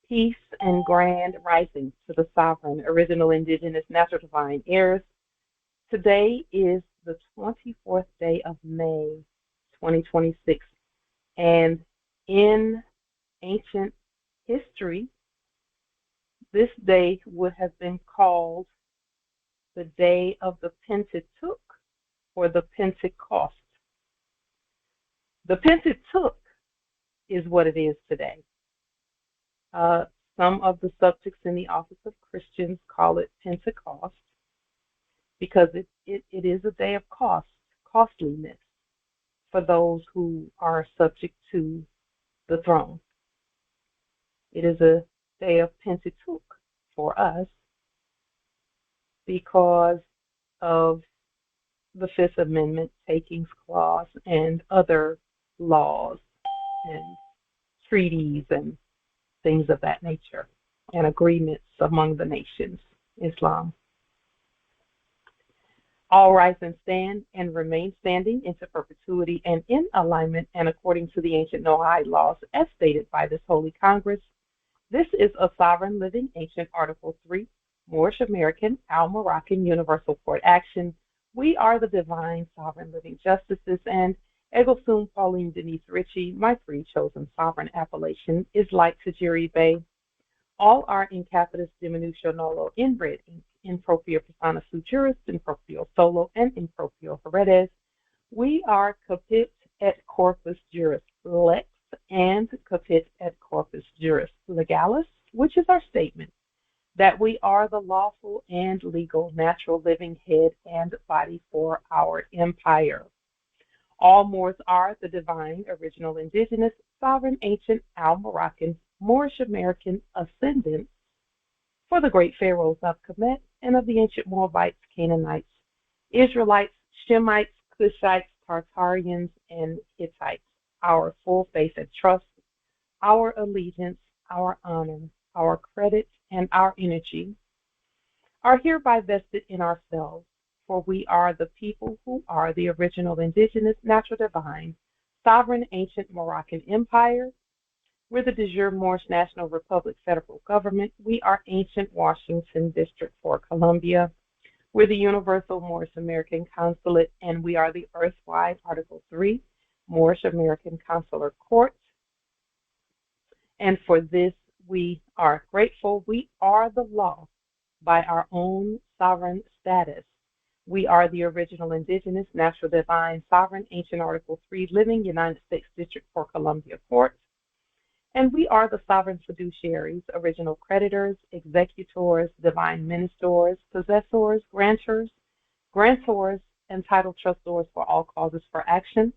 Peace and grand rising to the sovereign, original, indigenous, natural, divine heirs. Today is the 24th day of May, 2026, and in ancient history, this day would have been called the day of the Pentateuch or the Pentecost. The Pentateuch is what it is today. Some of the subjects in the office of Christians call it Pentecost because it is a day of costliness for those who are subject to the throne. It is a day of Pentateuch for us because of the Fifth Amendment, Takings Clause, and other laws and treaties and things of that nature, and agreements among the nations, Islam. All rise and stand and remain standing into perpetuity and in alignment and according to the ancient Noahide laws as stated by this Holy Congress. This is a sovereign living ancient Article 3, Moorish American, Al-Moroccan Universal Court action. We are the divine sovereign living justices, and Aqquisitionne Pauline Ritchie, my free chosen sovereign appellation is like tajiri Bay. All are in capitis diminutio nolo in red ink, in proprio persona sui juris, in proprio solo, and in proprio heredes. We are capit et corpus juris lex and capit et corpus juris legalis, which is our statement that we are the lawful and legal natural living head and body for our empire. All Moors are the divine, original, indigenous, sovereign, ancient, Al-Moroccan, Moorish American ascendants for the great pharaohs of Kemet and of the ancient Moabites, Canaanites, Israelites, Shemites, Cushites, Tartarians, and Hittites. Our full faith and trust, our allegiance, our honor, our credit, and our energy are hereby vested in ourselves, for we are the people who are the original indigenous, natural, divine, sovereign, ancient Moroccan empire. We're the de jure Moorish National Republic federal government. We are ancient Washington District for Columbia. We're the Universal Moorish American Consulate, and we are the Earthwide Article 3 Moorish American Consular Court. And for this, we are grateful. We are the law by our own sovereign status. We are the original indigenous, natural, divine, sovereign, ancient Article 3 living United States District for Columbia Court. And we are the sovereign fiduciaries, original creditors, executors, divine ministers, possessors, grantors, and title trustors for all causes for action.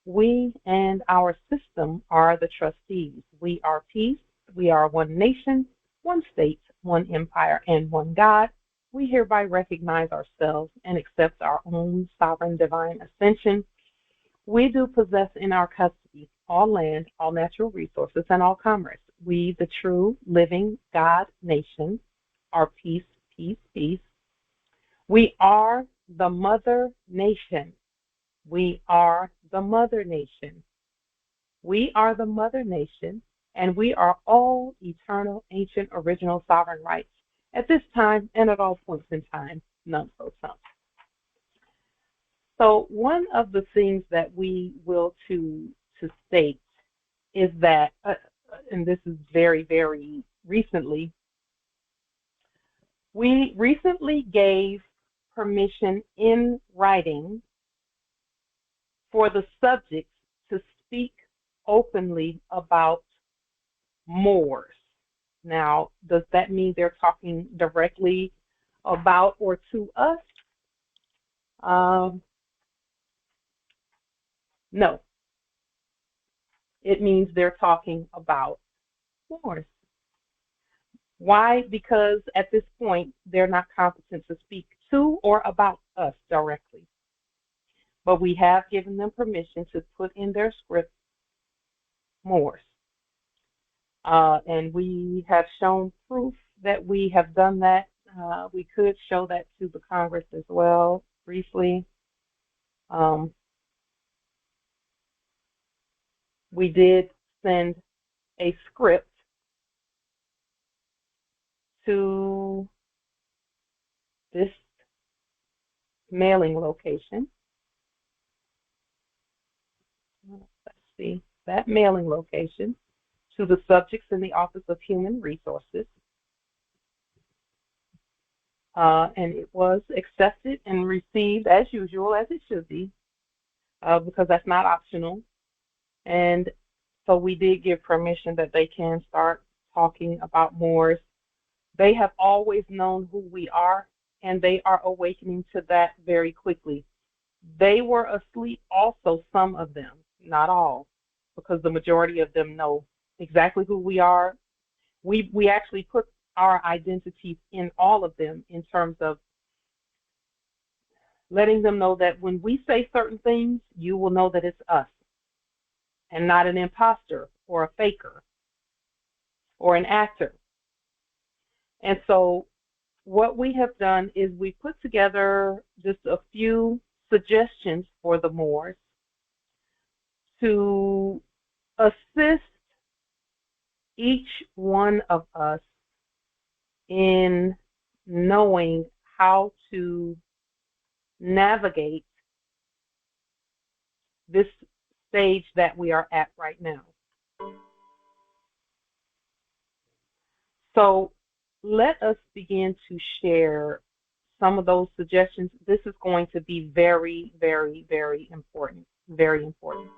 We and our system are the trustees. We are peace. We are one nation, one state, one empire, and one God. We hereby recognize ourselves and accept our own sovereign divine ascension. We do possess in our custody all land, all natural resources, and all commerce. We, the true living God nation, are peace, peace, peace. We are the mother nation. We are the mother nation. We are the mother nation, and we are all eternal, ancient, original sovereign rights at this time and at all points in time, none so some. So one of the things that we will to state is that, and this is very, very recently, we recently gave permission in writing for the subjects to speak openly about Moors. Now, does that mean they're talking directly about or to us? No. It means they're talking about Moors. Why? Because at this point, they're not competent to speak to or about us directly. But we have given them permission to put in their script Moors. And we have shown proof that we have done that. We could show that to the Congress as well, briefly. We did send a script to this mailing location. Let's see, that mailing location to the subjects in the Office of Human Resources. And it was accepted and received as usual, as it should be, because that's not optional. And so we did give permission that they can start talking about Moors. They have always known who we are, and they are awakening to that very quickly. They were asleep also, some of them, not all, because the majority of them know exactly who we are. We actually put our identities in all of them in terms of letting them know that when we say certain things, you will know that it's us and not an imposter or a faker or an actor. And so what we have done is we put together just a few suggestions for the Moors to assist each one of us in knowing how to navigate this stage that we are at right now. So let us begin to share some of those suggestions. This is going to be very, very, very important, very important.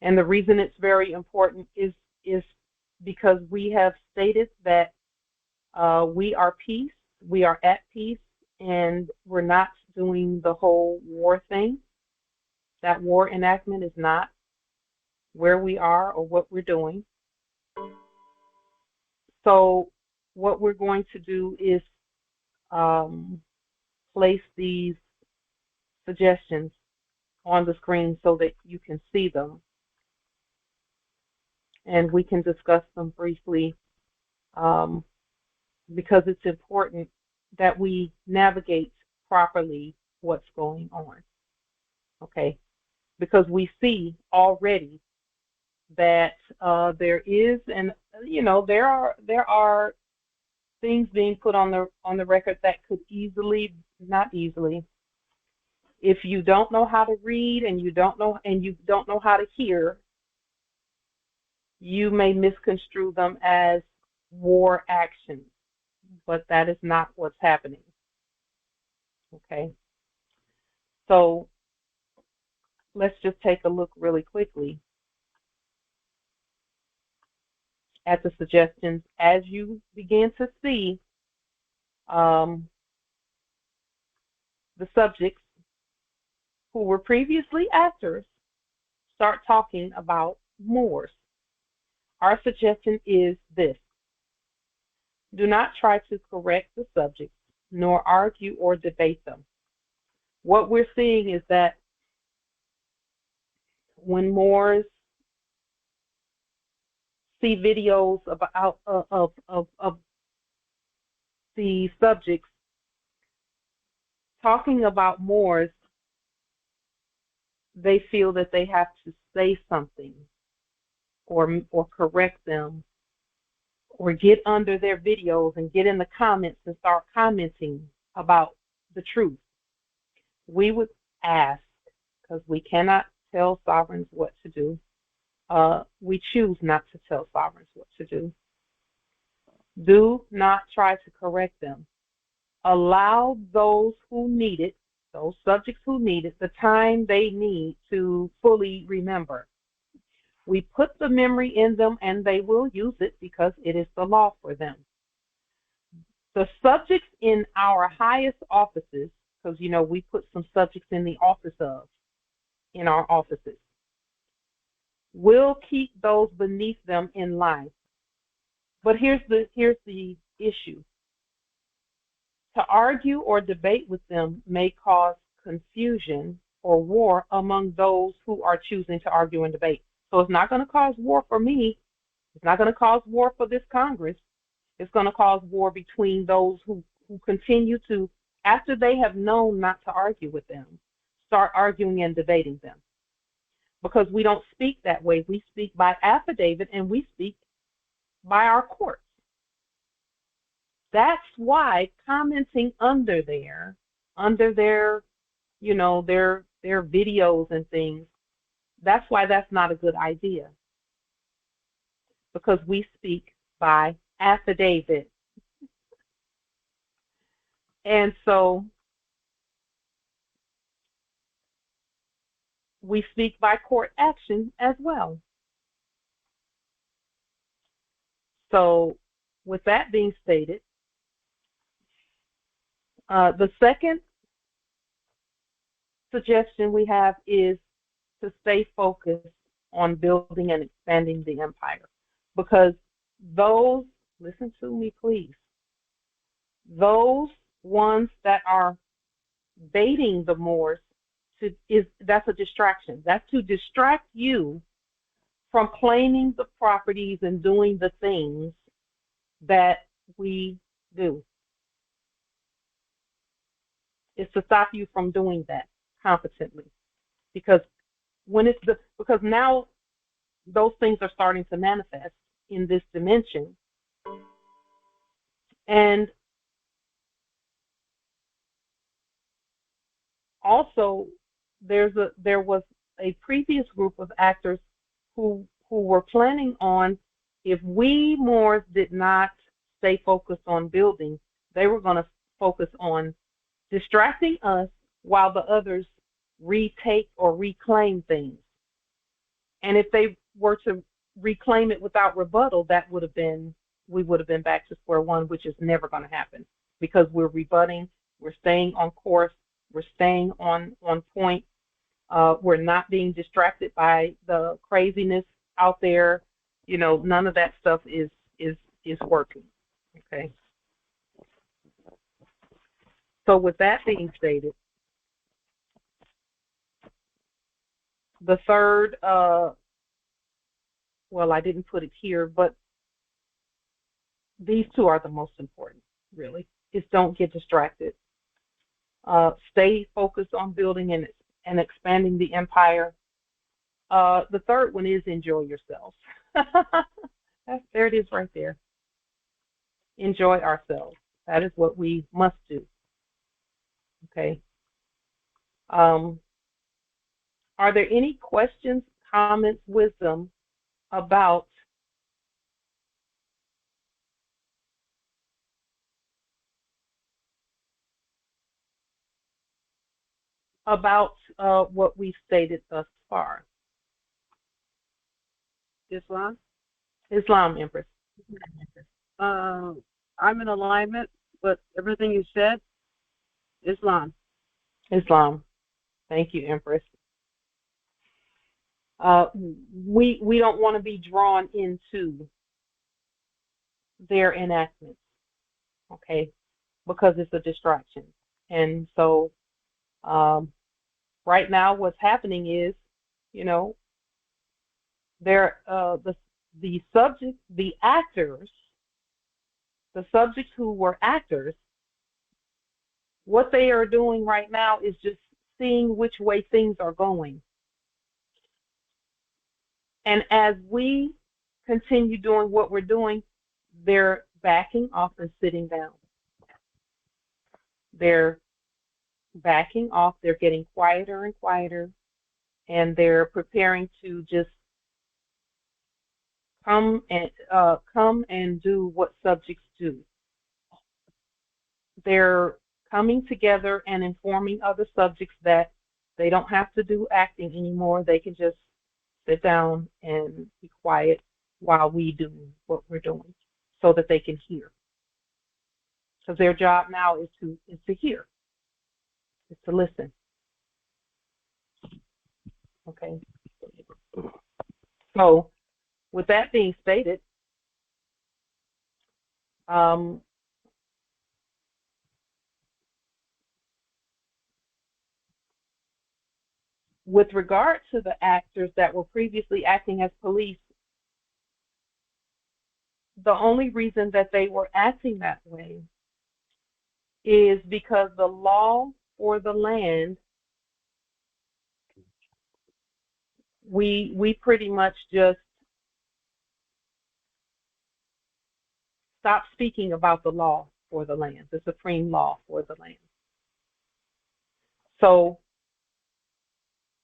And the reason it's very important is because we have stated that we are peace, we are at peace, and we're not doing the whole war thing. That war enactment is not where we are or what we're doing. So what we're going to do is place these suggestions on the screen so that you can see them, and we can discuss them briefly, because it's important that we navigate properly what's going on. Okay, because we see already that there is, and there are things being put on the record that could easily, not easily, if you don't know how to read and you don't know how to hear, you may misconstrue them as war actions, but that is not what's happening. Okay, so let's just take a look really quickly at the suggestions as you begin to see the subjects who were previously actors start talking about Moors. Our suggestion is this: do not try to correct the subjects, nor argue or debate them. What we're seeing is that when Moors see videos about of the subjects talking about Moors, they feel that they have to say something or correct them, or get under their videos and get in the comments and start commenting about the truth. We would ask, because we cannot tell sovereigns what to do, we choose not to tell sovereigns what to do. Do not try to correct them. Allow those who need it, those subjects who need it, the time they need to fully remember. We put the memory in them, and they will use it because it is the law for them. The subjects in our highest offices, because we put some subjects in the office of, in our offices, will keep those beneath them in line. But here's the issue. To argue or debate with them may cause confusion or war among those who are choosing to argue and debate. So it's not going to cause war for me. It's not going to cause war for this Congress. It's going to cause war between those who continue to, after they have known not to argue with them, start arguing and debating them. Because we don't speak that way. We speak by affidavit, and we speak by our courts. That's why commenting under their, their videos and things, that's why that's not a good idea, because we speak by affidavit. And so we speak by court action as well. So with that being stated, the second suggestion we have is to stay focused on building and expanding the empire. Because those, listen to me please, those ones that are baiting the Moors that's a distraction. That's to distract you from claiming the properties and doing the things that we do. It's to stop you from doing that competently, because because now those things are starting to manifest in this dimension. And also there was a previous group of actors who were planning on, if we Moors did not stay focused on building, they were going to focus on distracting us while the others retake or reclaim things. And if they were to reclaim it without rebuttal, we would have been back to square one, which is never going to happen, because we're rebutting, we're staying on course, we're staying on point. We're not being distracted by the craziness out there. None of that stuff is working. Okay. So with that being stated, the third, well, I didn't put it here, but these two are the most important, really, is don't get distracted. Stay focused on building and expanding the empire. The third one is enjoy yourselves. There it is right there. Enjoy ourselves. That is what we must do. Okay. Are there any questions, comments, wisdom about what we've stated thus far? Islam? Islam, Empress. I'm in alignment, but everything you said, Islam. Islam. Thank you, Empress. We don't want to be drawn into their enactments, okay, because it's a distraction. And so right now what's happening is, the subject, the actors, the subjects who were actors, what they are doing right now is just seeing which way things are going. And as we continue doing what we're doing, they're backing off and sitting down. They're backing off, they're getting quieter and quieter, and they're preparing to just come and do what subjects do. They're coming together and informing other subjects that they don't have to do acting anymore. They can just sit down and be quiet while we do what we're doing, so that they can hear. Because their job now is to hear, is to listen. Okay. So with that being stated, with regard to the actors that were previously acting as police, the only reason that they were acting that way is because the law for the land, we pretty much just stopped speaking about the law for the land, the supreme law for the land. So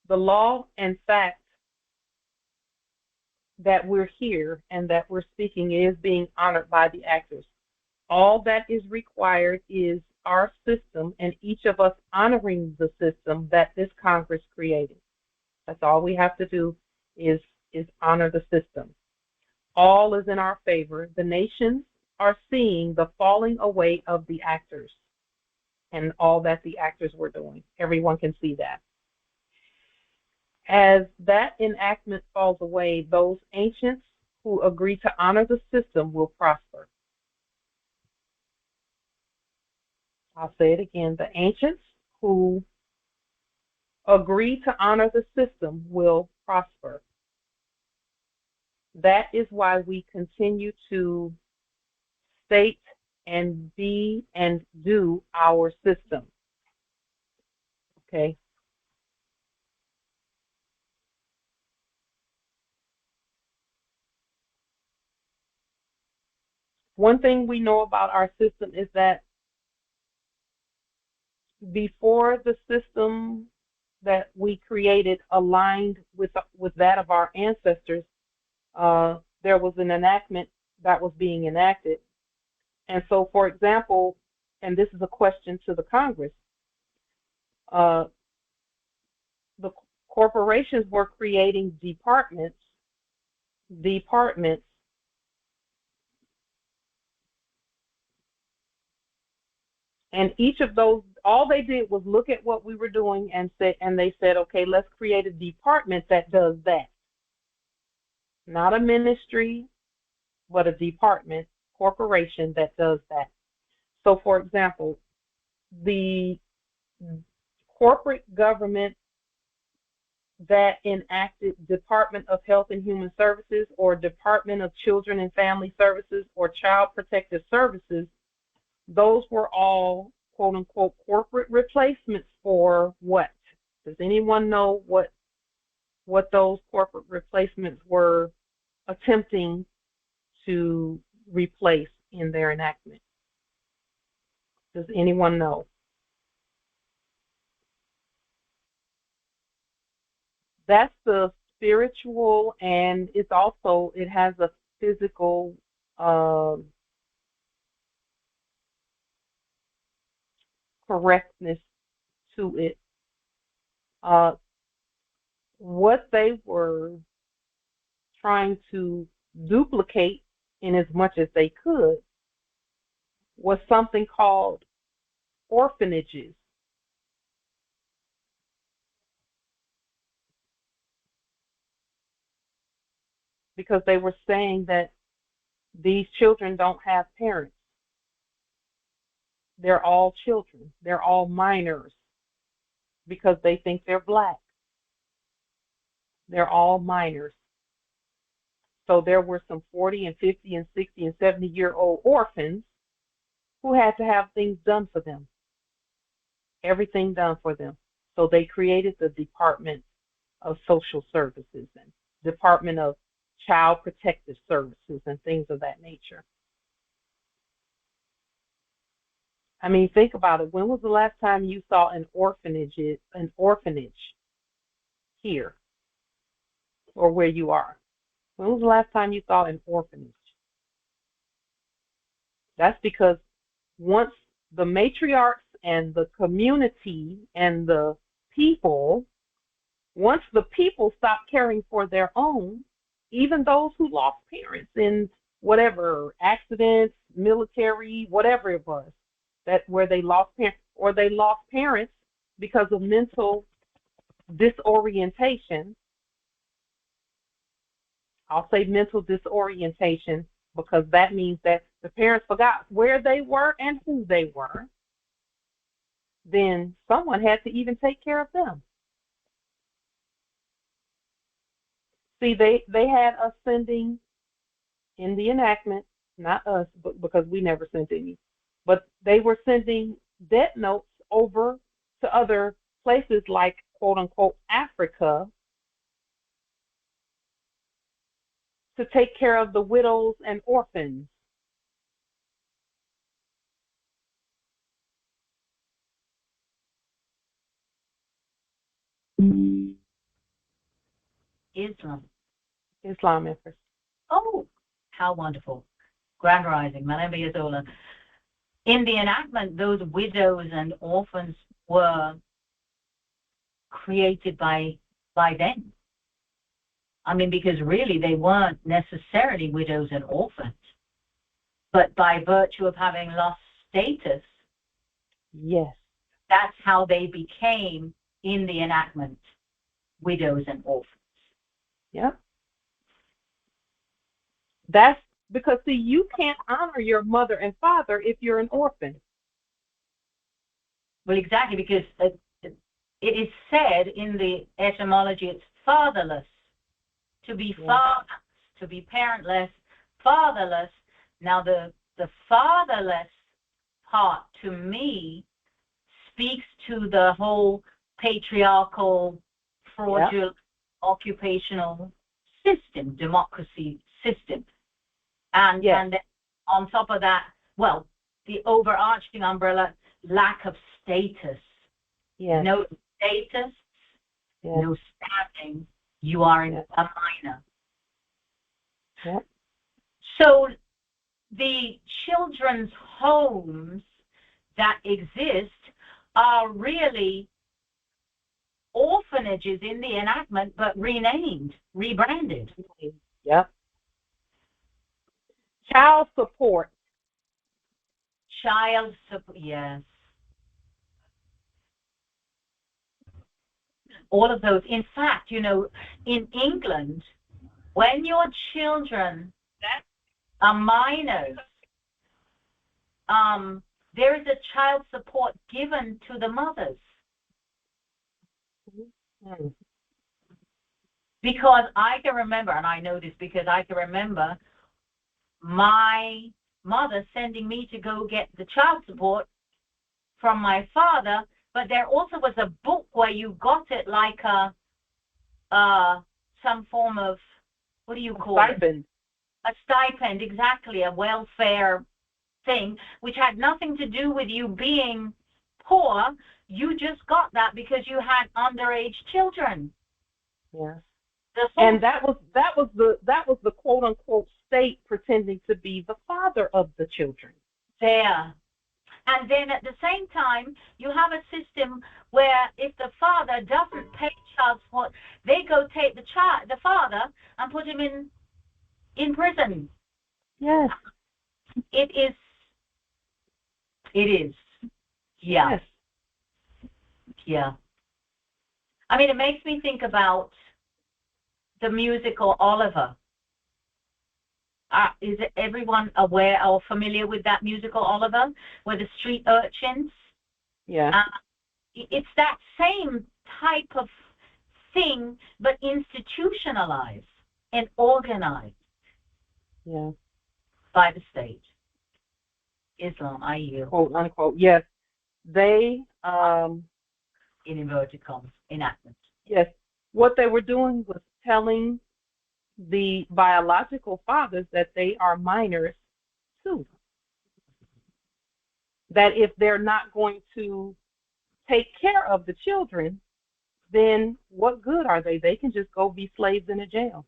the law and fact that we're here and that we're speaking is being honored by the actors. All that is required is our system and each of us honoring the system that this Congress created. That's all we have to do is honor the system. All is in our favor. The nations are seeing the falling away of the actors and all that the actors were doing. Everyone can see that. As that enactment falls away, those ancients who agree to honor the system will prosper. I'll say it again. The ancients who agree to honor the system will prosper. That is why we continue to state and be and do our system. Okay? One thing we know about our system is that before the system that we created aligned with that of our ancestors, there was an enactment that was being enacted. And so, for example, and this is a question to the Congress, the corporations were creating departments, and each of those, all they did was look at what we were doing and they said, okay, let's create a department that does that. Not a ministry, but a department, corporation that does that. So, for example, the corporate government that enacted Department of Health and Human Services or Department of Children and Family Services or Child Protective Services, those were all quote unquote corporate replacements for what? Does anyone know what those corporate replacements were attempting to replace in their enactment? Does anyone know? That's the spiritual, and it has a physical correctness to it. What they were trying to duplicate in as much as they could was something called orphanages. Because they were saying that these children don't have parents. They're all children. They're all minors because they think they're black. They're all minors. So there were some 40 and 50 and 60 and 70-year-old orphans who had to have things done for them, everything done for them. So they created the Department of Social Services and Department of Child Protective Services and things of that nature. I mean, think about it. When was the last time you saw an orphanage here or where you are? When was the last time you saw an orphanage? That's because once the matriarchs and the community and the people, once the people stop caring for their own, even those who lost parents in whatever accidents, military, whatever it was, where they lost parents, or they lost parents because of mental disorientation. I'll say mental disorientation because that means that the parents forgot where they were and who they were. Then someone had to even take care of them. See, they had us sending in the enactment, not us, but because we never sent any, but they were sending debt notes over to other places like quote unquote Africa to take care of the widows and orphans. Islam. Islam, Empress. Oh, how wonderful. Grand Rising, Malamba Yazola. In the enactment, those widows and orphans were created by them. I mean, because really they weren't necessarily widows and orphans, but by virtue of having lost status, yes, that's how they became, in the enactment, widows and orphans. Yep. That's because, see, you can't honor your mother and father if you're an orphan. Well, exactly, because it is said in the etymology, it's fatherless, to be fatherless, to be parentless, fatherless. Now, the fatherless part, to me, speaks to the whole patriarchal, fraudulent, occupational system, democracy system. And then on top of that, well, the overarching umbrella, lack of status. No status, no standing, you are a minor. So the children's homes that exist are really orphanages in the enactment, but renamed, rebranded. Yep. Child support. Child support, yes. All of those. In fact, you know, in England, when your children are minors, there is a child support given to the mothers. Because I can remember, and I know this because I can remember my mother sending me to go get the child support from my father, but there also was a book where you got it like some form of, what do you call it? A stipend, exactly, a welfare thing, which had nothing to do with you being poor. You just got that because you had underage children. Yes. And that was the quote unquote state pretending to be the father of the children. There. And then at the same time, you have a system where if the father doesn't pay child support, they go take the father and put him in prison. Yes. It is. Yeah. Yes. Yeah. I mean, it makes me think about the musical Oliver. Is everyone aware or familiar with that musical Oliver, where the street urchins? Yeah. It's that same type of thing, but institutionalized and organized. Yeah. By the state. Islam, I yield. Quote unquote. Yes. They in inverted commas, enactment. Yes. What they were doing was telling the biological fathers that they are minors too. That if they're not going to take care of the children, then what good are they? They can just go be slaves in a jail.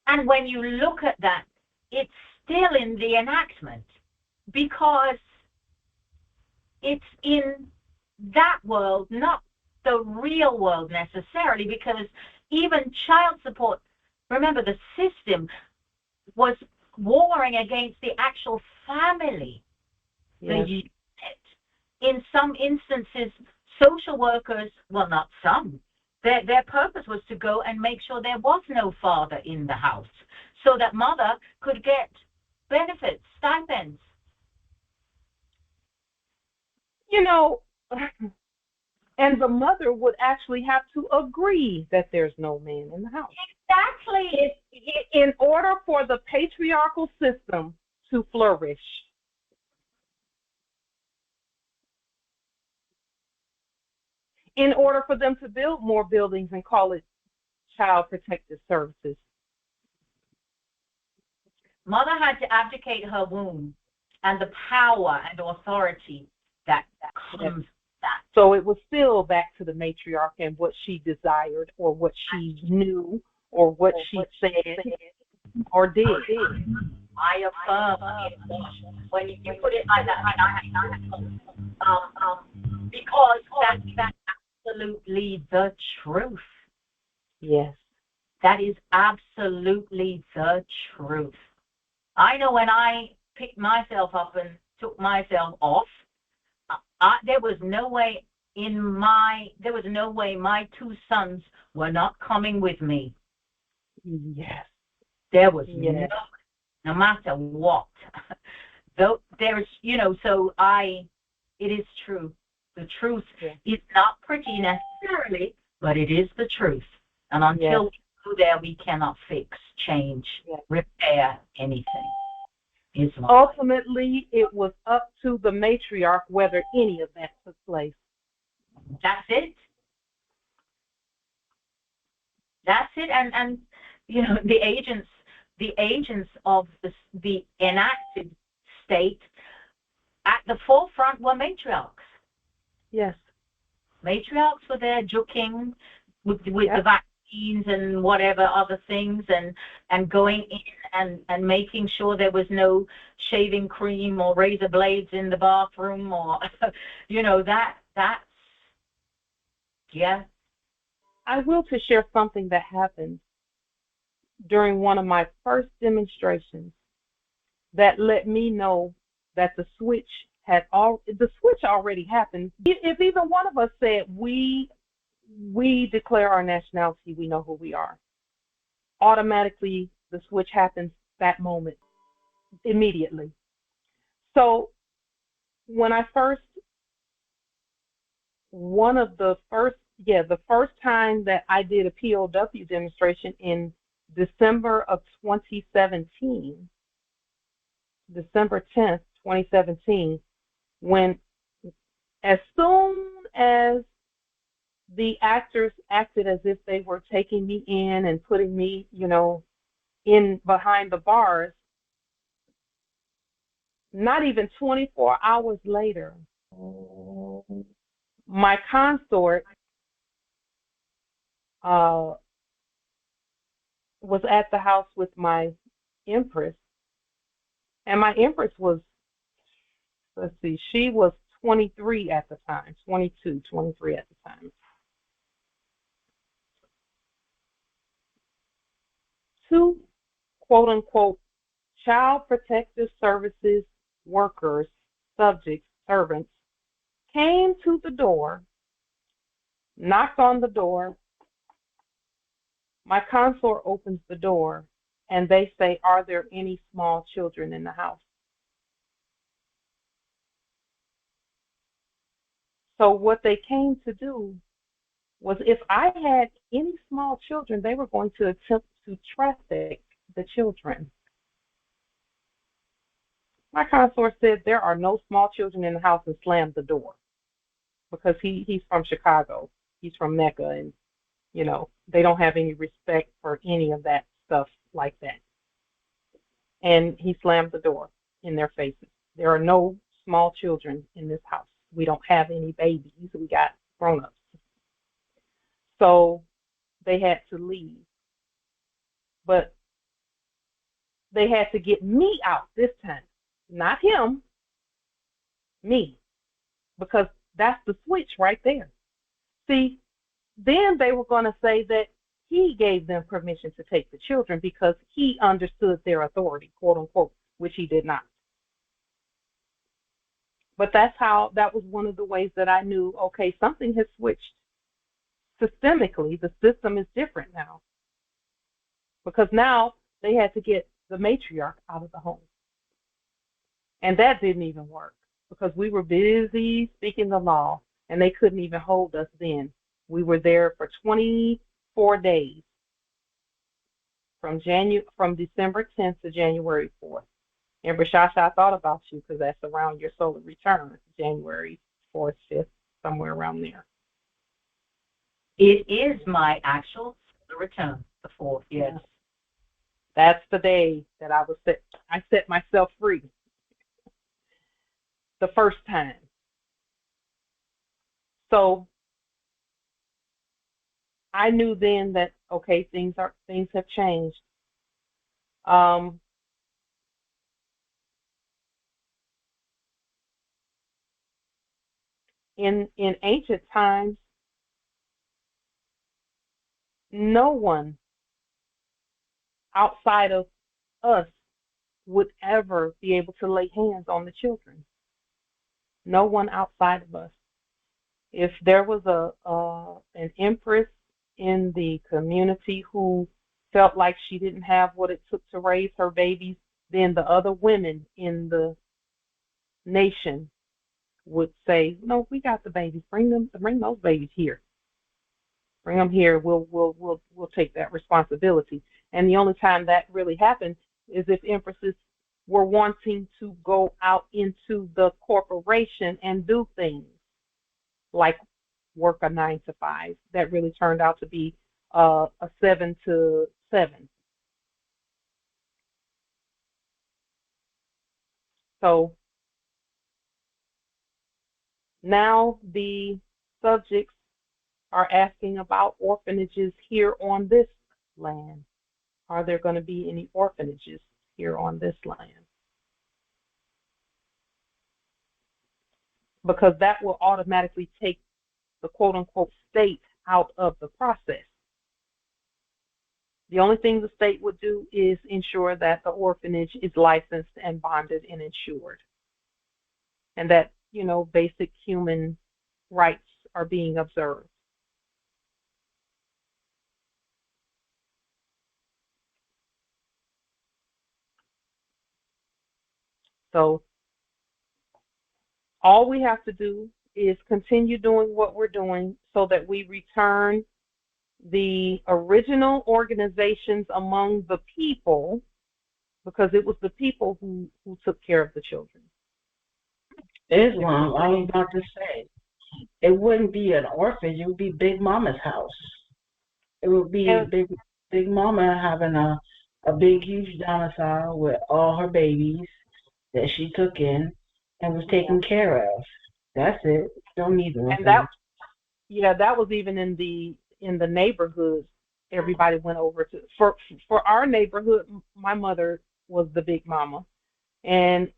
And when you look at that, it's still in the enactment because it's in that world, not the real world necessarily, because even child support, remember, the system was warring against the actual family. Yes. In some instances, social workers, well, not some, their purpose was to go and make sure there was no father in the house so that mother could get benefits, stipends. You know, and the mother would actually have to agree that there's no man in the house. Exactly. In order for the patriarchal system to flourish. In order for them to build more buildings and call it child protective services. Mother had to abdicate her womb and the power and authority that comes with that. So it was still back to the matriarch and what she desired or what she knew or what she said or did. I affirm it. When you put it like that, because that's absolutely the truth. Yes. That is absolutely the truth. I know when I picked myself up and took myself off, there was no way my two sons were not coming with me. Yes. There was Yes. no matter what. Though there's, so it is true. The truth is not pretty necessarily, but it is the truth. And until we go there, we cannot fix, change, repair anything. Ultimately, it was up to the matriarch whether any of that took place. That's it. That's it. And the agents of the enacted state at the forefront were matriarchs. Yes. Matriarchs were there joking with the vaccines and whatever other things and going in and making sure there was no shaving cream or razor blades in the bathroom or that's I will to share something that happened during one of my first demonstrations that let me know that the switch already happened. If either one of us said we declare our nationality, we know who we are, automatically the switch happens that moment, immediately. So when the first time that I did a POW demonstration in December of 2017, December 10th, 2017, when as soon as the actors acted as if they were taking me in and putting me, in behind the bars, not even 24 hours later, my consort was at the house with my empress, and my empress was, she was 23 at the time, 22, 23 at the time. Two, quote unquote, child protective services workers, subjects, servants, came to the door, knocked on the door. My consort opens the door, and they say, "Are there any small children in the house?" So what they came to do was, if I had any small children, they were going to attempt to traffic the children. My consort said, "There are no small children in the house," and slammed the door, because he's from Chicago. He's from Mecca, and they don't have any respect for any of that stuff like that. And he slammed the door in their faces. "There are no small children in this house. We don't have any babies. We got grown-ups." So they had to leave. But they had to get me out this time. Not him, me. Because that's the switch right there. See, then they were going to say that he gave them permission to take the children because he understood their authority, quote unquote, which he did not. But that was one of the ways that I knew, okay, something has switched systemically. The system is different now. Because now they had to get the matriarch out of the home. And that didn't even work because we were busy speaking the law, and they couldn't even hold us then. We were there for 24 days, from December 10th to January 4th. And Brashasha, I thought about you because that's around your solar return, January 4th, 5th, somewhere around there. It is my actual solar return, the 4th, yes. That's the day that I set myself free. The first time. So I knew then that, okay, things have changed. In ancient times, no one outside of us would ever be able to lay hands on the children. No one outside of us. If there was an empress in the community who felt like she didn't have what it took to raise her babies, then the other women in the nation would say, "No, we got the babies. Bring those babies here. Bring them here. We'll take that responsibility." And the only time that really happened is if empresses were wanting to go out into the corporation and do things like work a 9 to 5 that really turned out to be a 7 to 7. So now the subjects are asking about orphanages here on this land. Are there going to be any orphanages here on this land? Because that will automatically take the quote-unquote state out of the process. The only thing the state would do is ensure that the orphanage is licensed and bonded and insured, and that, basic human rights are being observed. So all we have to do is continue doing what we're doing so that we return the original organizations among the people, because it was the people who took care of the children. Islam, I was about to say, it wouldn't be an orphanage, it would be Big Mama's house. It would be Big Mama having a big, huge domicile with all her babies that she took in and was taken care of. That's it. Don't need an orphanage. And that was even in the neighborhoods. Everybody went over to for our neighborhood. My mother was the Big Mama, and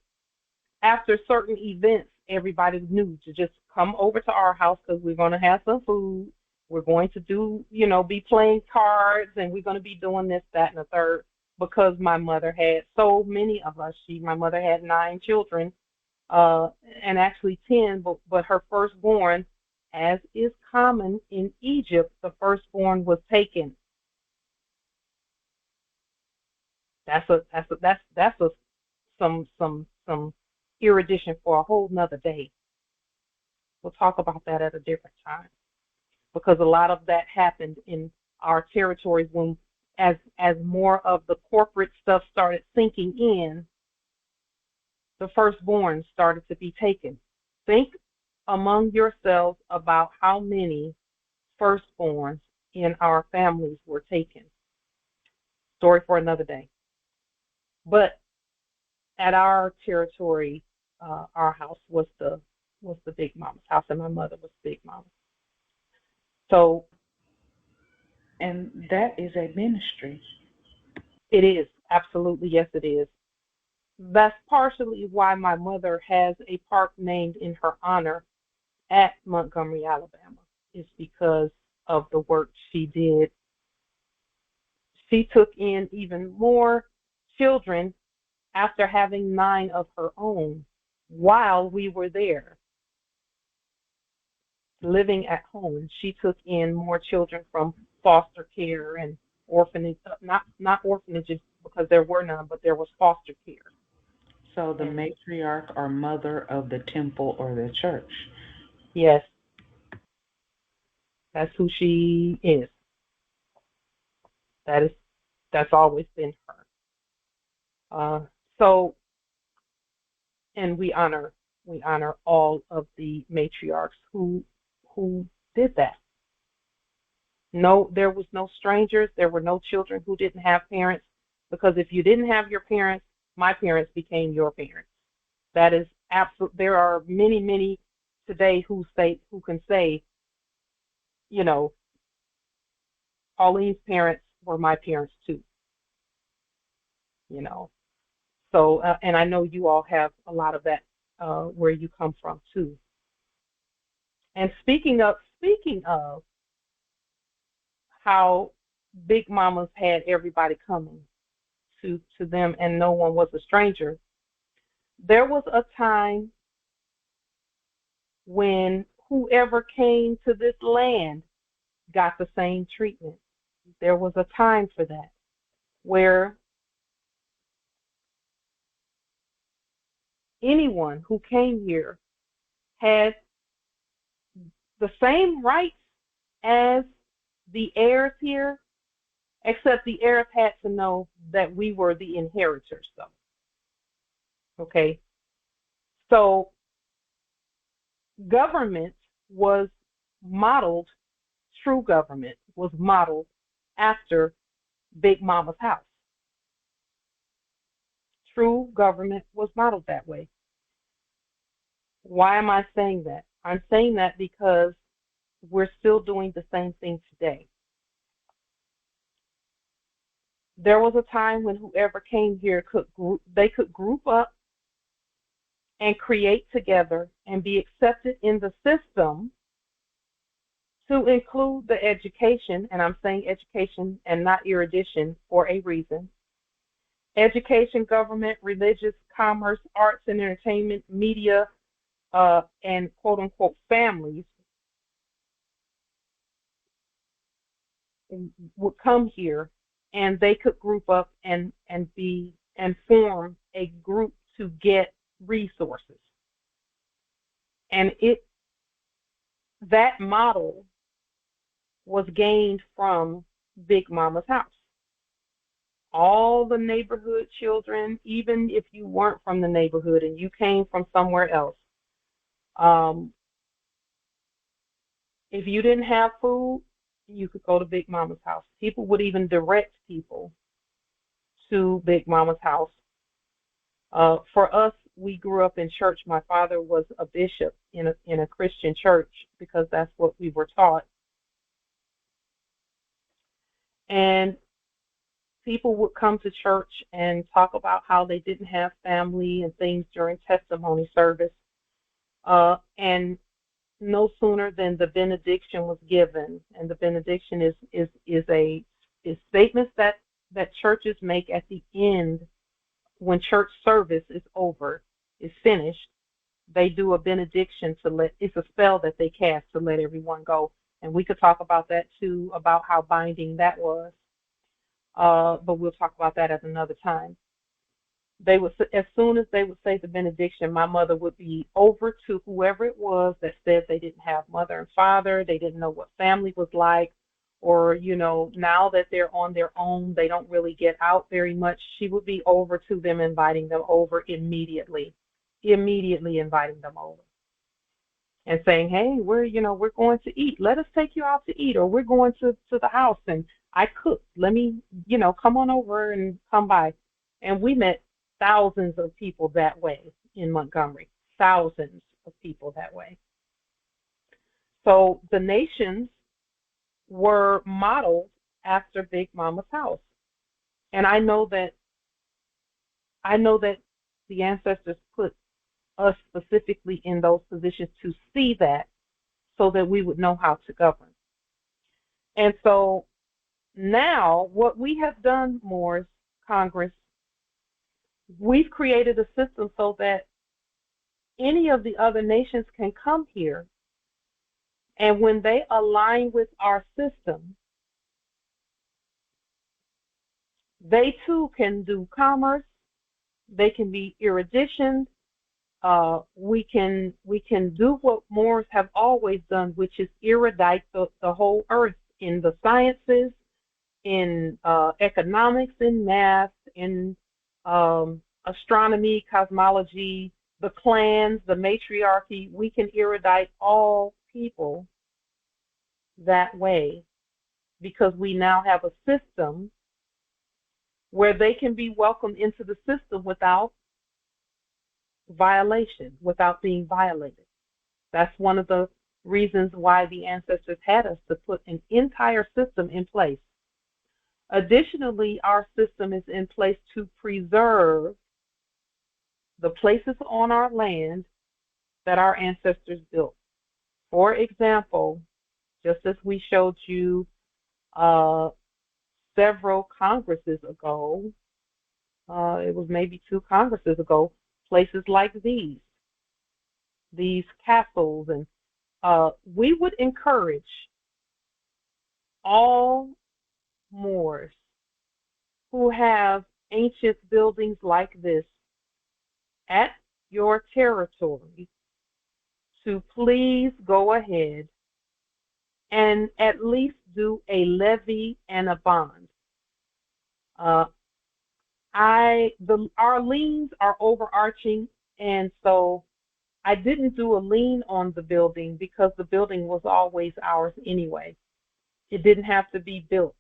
after certain events, everybody knew to just come over to our house because we're going to have some food. We're going to do, be playing cards, and we're going to be doing this, that, and the third, because my mother had so many of us. My mother had 9 children, and actually 10, but her firstborn, as is common in Egypt, the firstborn was taken. That's some erudition for a whole nother day. We'll talk about that at a different time, because a lot of that happened in our territories when, as more of the corporate stuff started sinking in, the firstborn started to be taken. Think among yourselves about how many firstborns in our families were taken. Story for another day. But at our territory, our house was the Big Mama's house, and my mother was Big Mama. So, and that is a ministry. It is, absolutely, yes, it is. That's partially why my mother has a park named in her honor at Montgomery, Alabama. Is because of the work she did. She took in even more children after having 9 of her own while we were there living at home. She took in more children from foster care and orphanage, not orphanages because there were none, but there was foster care. So the matriarch or mother of the temple or the church. Yes. That's who she is. That's always been her. So, and we honor all of the matriarchs who did that. No, there was no strangers. There were no children who didn't have parents, because if you didn't have your parents, my parents became your parents. That is absolute. There are many today who can say, you know, Pauline's parents were my parents too, you know. So, and I know you all have a lot of that where you come from too. And speaking of how Big Mamas had everybody coming to them, and no one was a stranger. There was a time when whoever came to this land got the same treatment. There was a time for that where anyone who came here had the same rights as the heirs here, except the heirs had to know that we were the inheritors, though. Okay? So government was modeled, true government was modeled after Big Mama's house. True government was modeled that way. Why am I saying that? I'm saying that because we're still doing the same thing today. There was a time when whoever came here could group up and create together and be accepted in the system to include the education, and I'm saying education and not erudition for a reason. Education, government, religious, commerce, arts and entertainment, media, and quote unquote families would come here, and they could group up and form a group to get resources. And that model was gained from Big Mama's house. All the neighborhood children, even if you weren't from the neighborhood and you came from somewhere else, if you didn't have food, you could go to Big Mama's house. People would even direct people to Big Mama's house. For us, we grew up in church. My father was a bishop in a Christian church because that's what we were taught. And people would come to church and talk about how they didn't have family and things during testimony service. And no sooner than the benediction was given, and the benediction is statements that churches make at the end when church service is over, is finished. They do a benediction it's a spell that they cast to let everyone go. And we could talk about that too, about how binding that was. But we'll talk about that at another time. They would, as soon as they would say the benediction, my mother would be over to whoever it was that said they didn't have mother and father, they didn't know what family was like, or, now that they're on their own, they don't really get out very much. She would be over to them, inviting them over immediately inviting them over and saying, hey, we're going to eat. Let us take you out to eat, or we're going to the house and I cooked. Let me, come on over and come by. And we met thousands of people that way in Montgomery, thousands of people that way. So the nations were modeled after Big Mama's house. And I know that the ancestors put us specifically in those positions to see that, so that we would know how to govern. And so now what we have done, Moors, Congress, we've created a system so that any of the other nations can come here, and when they align with our system, they too can do commerce, they can be erudition, we can do what Moors have always done, which is erudite the whole earth in the sciences, in economics, in math, in astronomy, cosmology, the clans, the matriarchy. We can erudite all people that way because we now have a system where they can be welcomed into the system without violation, without being violated. That's one of the reasons why the ancestors had us to put an entire system in place. Additionally, our system is in place to preserve the places on our land that our ancestors built. For example, just as we showed you several Congresses ago, it was maybe 2 Congresses ago, places like these castles, and we would encourage all Moors who have ancient buildings like this at your territory to please go ahead and at least do a levy and a bond. Our liens are overarching, and so I didn't do a lien on the building because the building was always ours anyway. It didn't have to be built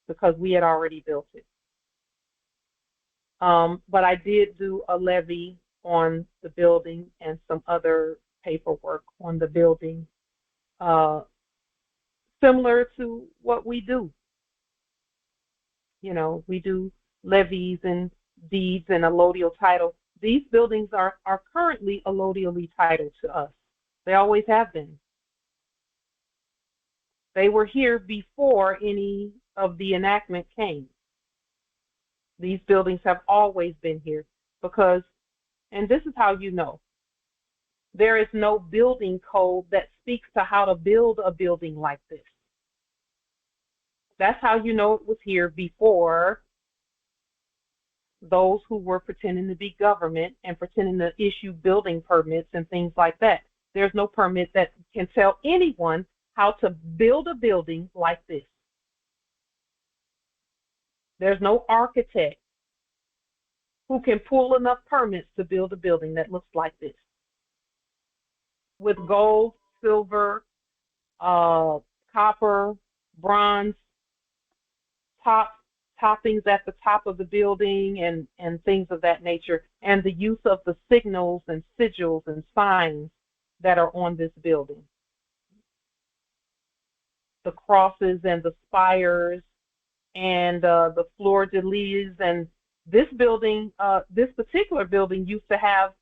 because we had already built it. But I did do a levy on the building and some other paperwork on the building, similar to what we do. You know, we do levies and deeds and allodial title. These buildings are currently allodially titled to us. They always have been. They were here before any of the enactment came. These buildings have always been here because, and this is how you know, there is no building code that speaks to how to build a building like this. That's how you know it was here before those who were pretending to be government and pretending to issue building permits and things like that. There's no permit that can tell anyone how to build a building like this. There's no architect who can pull enough permits to build a building that looks like this, with gold, silver, copper, bronze toppings at the top of the building and things of that nature, and the use of the signals and sigils and signs that are on this building. The crosses and the spires and the fleur-de-lis, and this building, this particular building used to have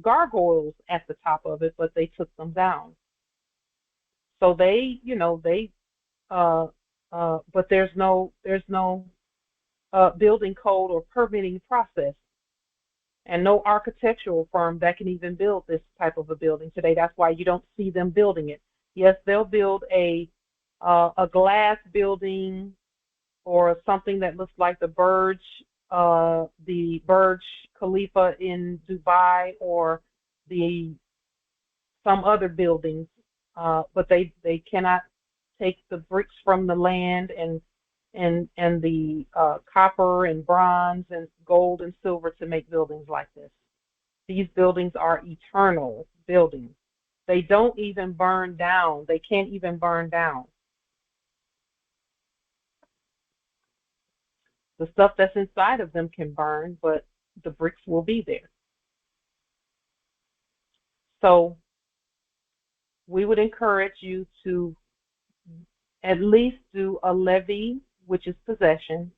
gargoyles at the top of it, but they took them down. So they, you know, but there's no building code or permitting process, and no architectural firm that can even build this type of a building today. That's why you don't see them building it. Yes, they'll build a glass building or something that looks like the Burj Khalifa in Dubai, or some other buildings, but they cannot take the bricks from the land and the copper and bronze and gold and silver to make buildings like this. These buildings are eternal buildings. They don't even burn down. They can't even burn down. The stuff that's inside of them can burn, but the bricks will be there. So we would encourage you to at least do a levy, which is possession,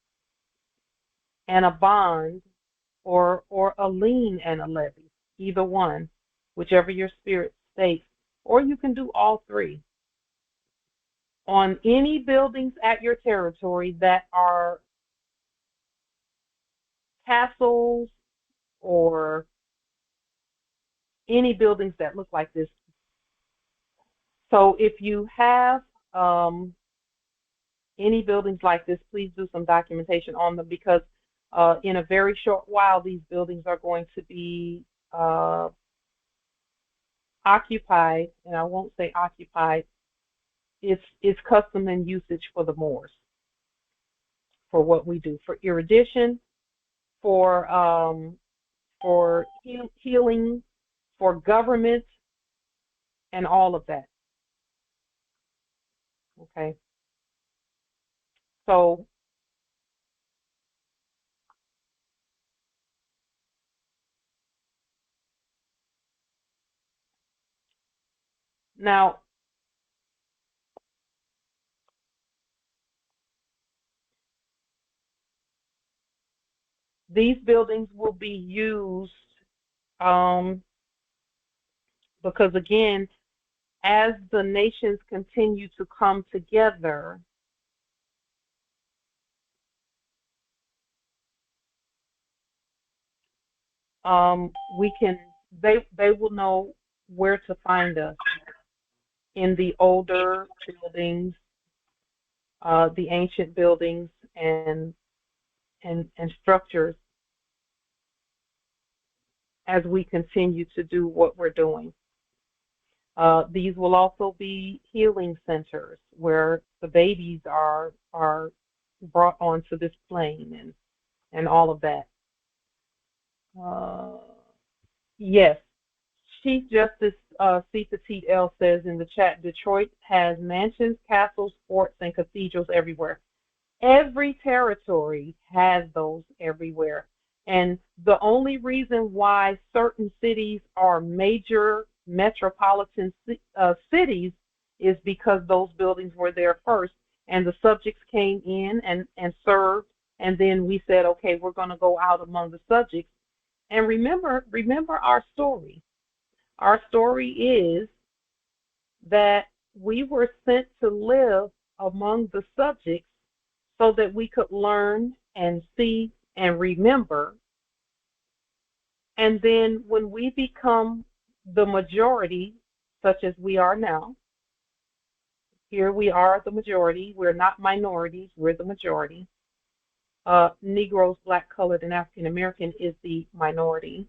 and a bond, or a lien and a levy, either one, whichever your spirit states, or you can do all 3. On any buildings at your territory that are castles or any buildings that look like this. So if you have any buildings like this, please do some documentation on them, because in a very short while, these buildings are going to be occupied, and I won't say occupied, it's custom and usage for the Moors, for what we do, for erudition, for healing, for government, and all of that. Okay. So Now, these buildings will be used because, again, as the nations continue to come together, we can they will know where to find us in the older buildings, the ancient buildings, and structures as we continue to do what we're doing. These will also be healing centers where the babies are brought onto this plane and all of that. Yes, Chief Justice C. Petit L says in the chat, Detroit has mansions, castles, forts, and cathedrals everywhere. Every territory has those everywhere. And the only reason why certain cities are major metropolitan cities is because those buildings were there first, and the subjects came in and served, and then we said, okay, we're going to go out among the subjects. And remember our story. Our story is that we were sent to live among the subjects so that we could learn and see and remember. And then when we become the majority, such as we are now, here we are the majority. We're not minorities. We're the majority. Negroes, Black, Colored, and African American is the minority.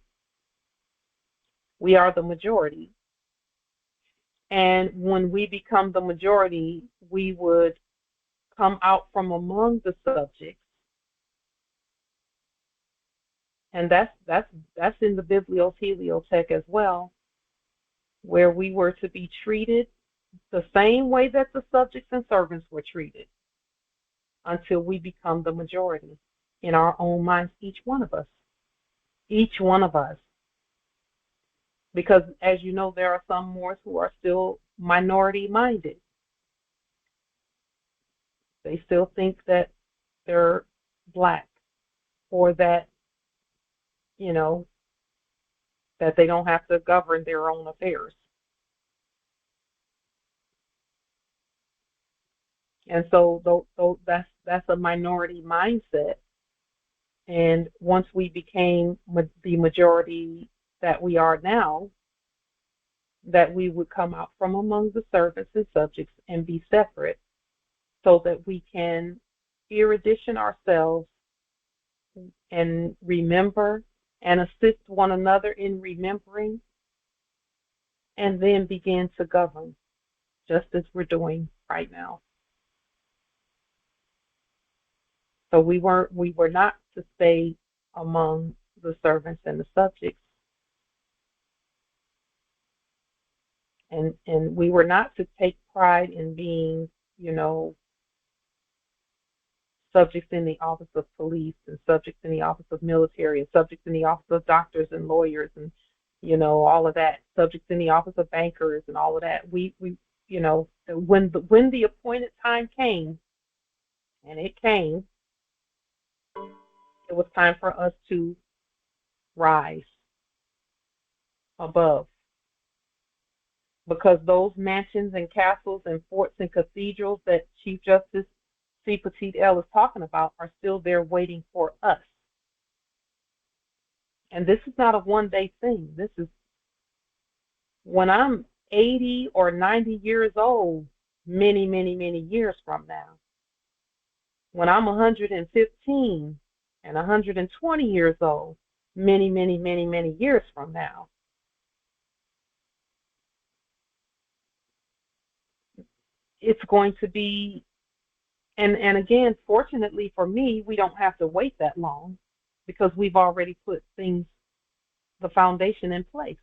We are the majority. And when we become the majority, we would come out from among the subjects. And that's in the Bibliotheliotech as well, where we were to be treated the same way that the subjects and servants were treated until we become the majority in our own minds, each one of us. Each one of us. Because, as you know, there are some Moors who are still minority-minded. They still think that they're Black, or that, you know, that they don't have to govern their own affairs. And so that's a minority mindset. And once we became the majority that we are now, that we would come out from among the servants and subjects and be separate so that we can erudition ourselves and remember and assist one another in remembering, and then begin to govern, just as we're doing right now. So we were not to stay among the servants and the subjects, and we were not to take pride in being, you know, subjects in the office of police, and subjects in the office of military, and subjects in the office of doctors and lawyers, and, you know, all of that, subjects in the office of bankers and all of that. We you know, when the appointed time came, and it came, it was time for us to rise above, because those mansions and castles and forts and cathedrals that Chief Justice C. Petit L is talking about are still there waiting for us. And this is not a one-day thing. This is when I'm 80 or 90 years old, many, many, many years from now. When I'm 115 and 120 years old, many, many, many, many years from now. It's going to be, and again, fortunately for me, we don't have to wait that long, because we've already put things, the foundation in place.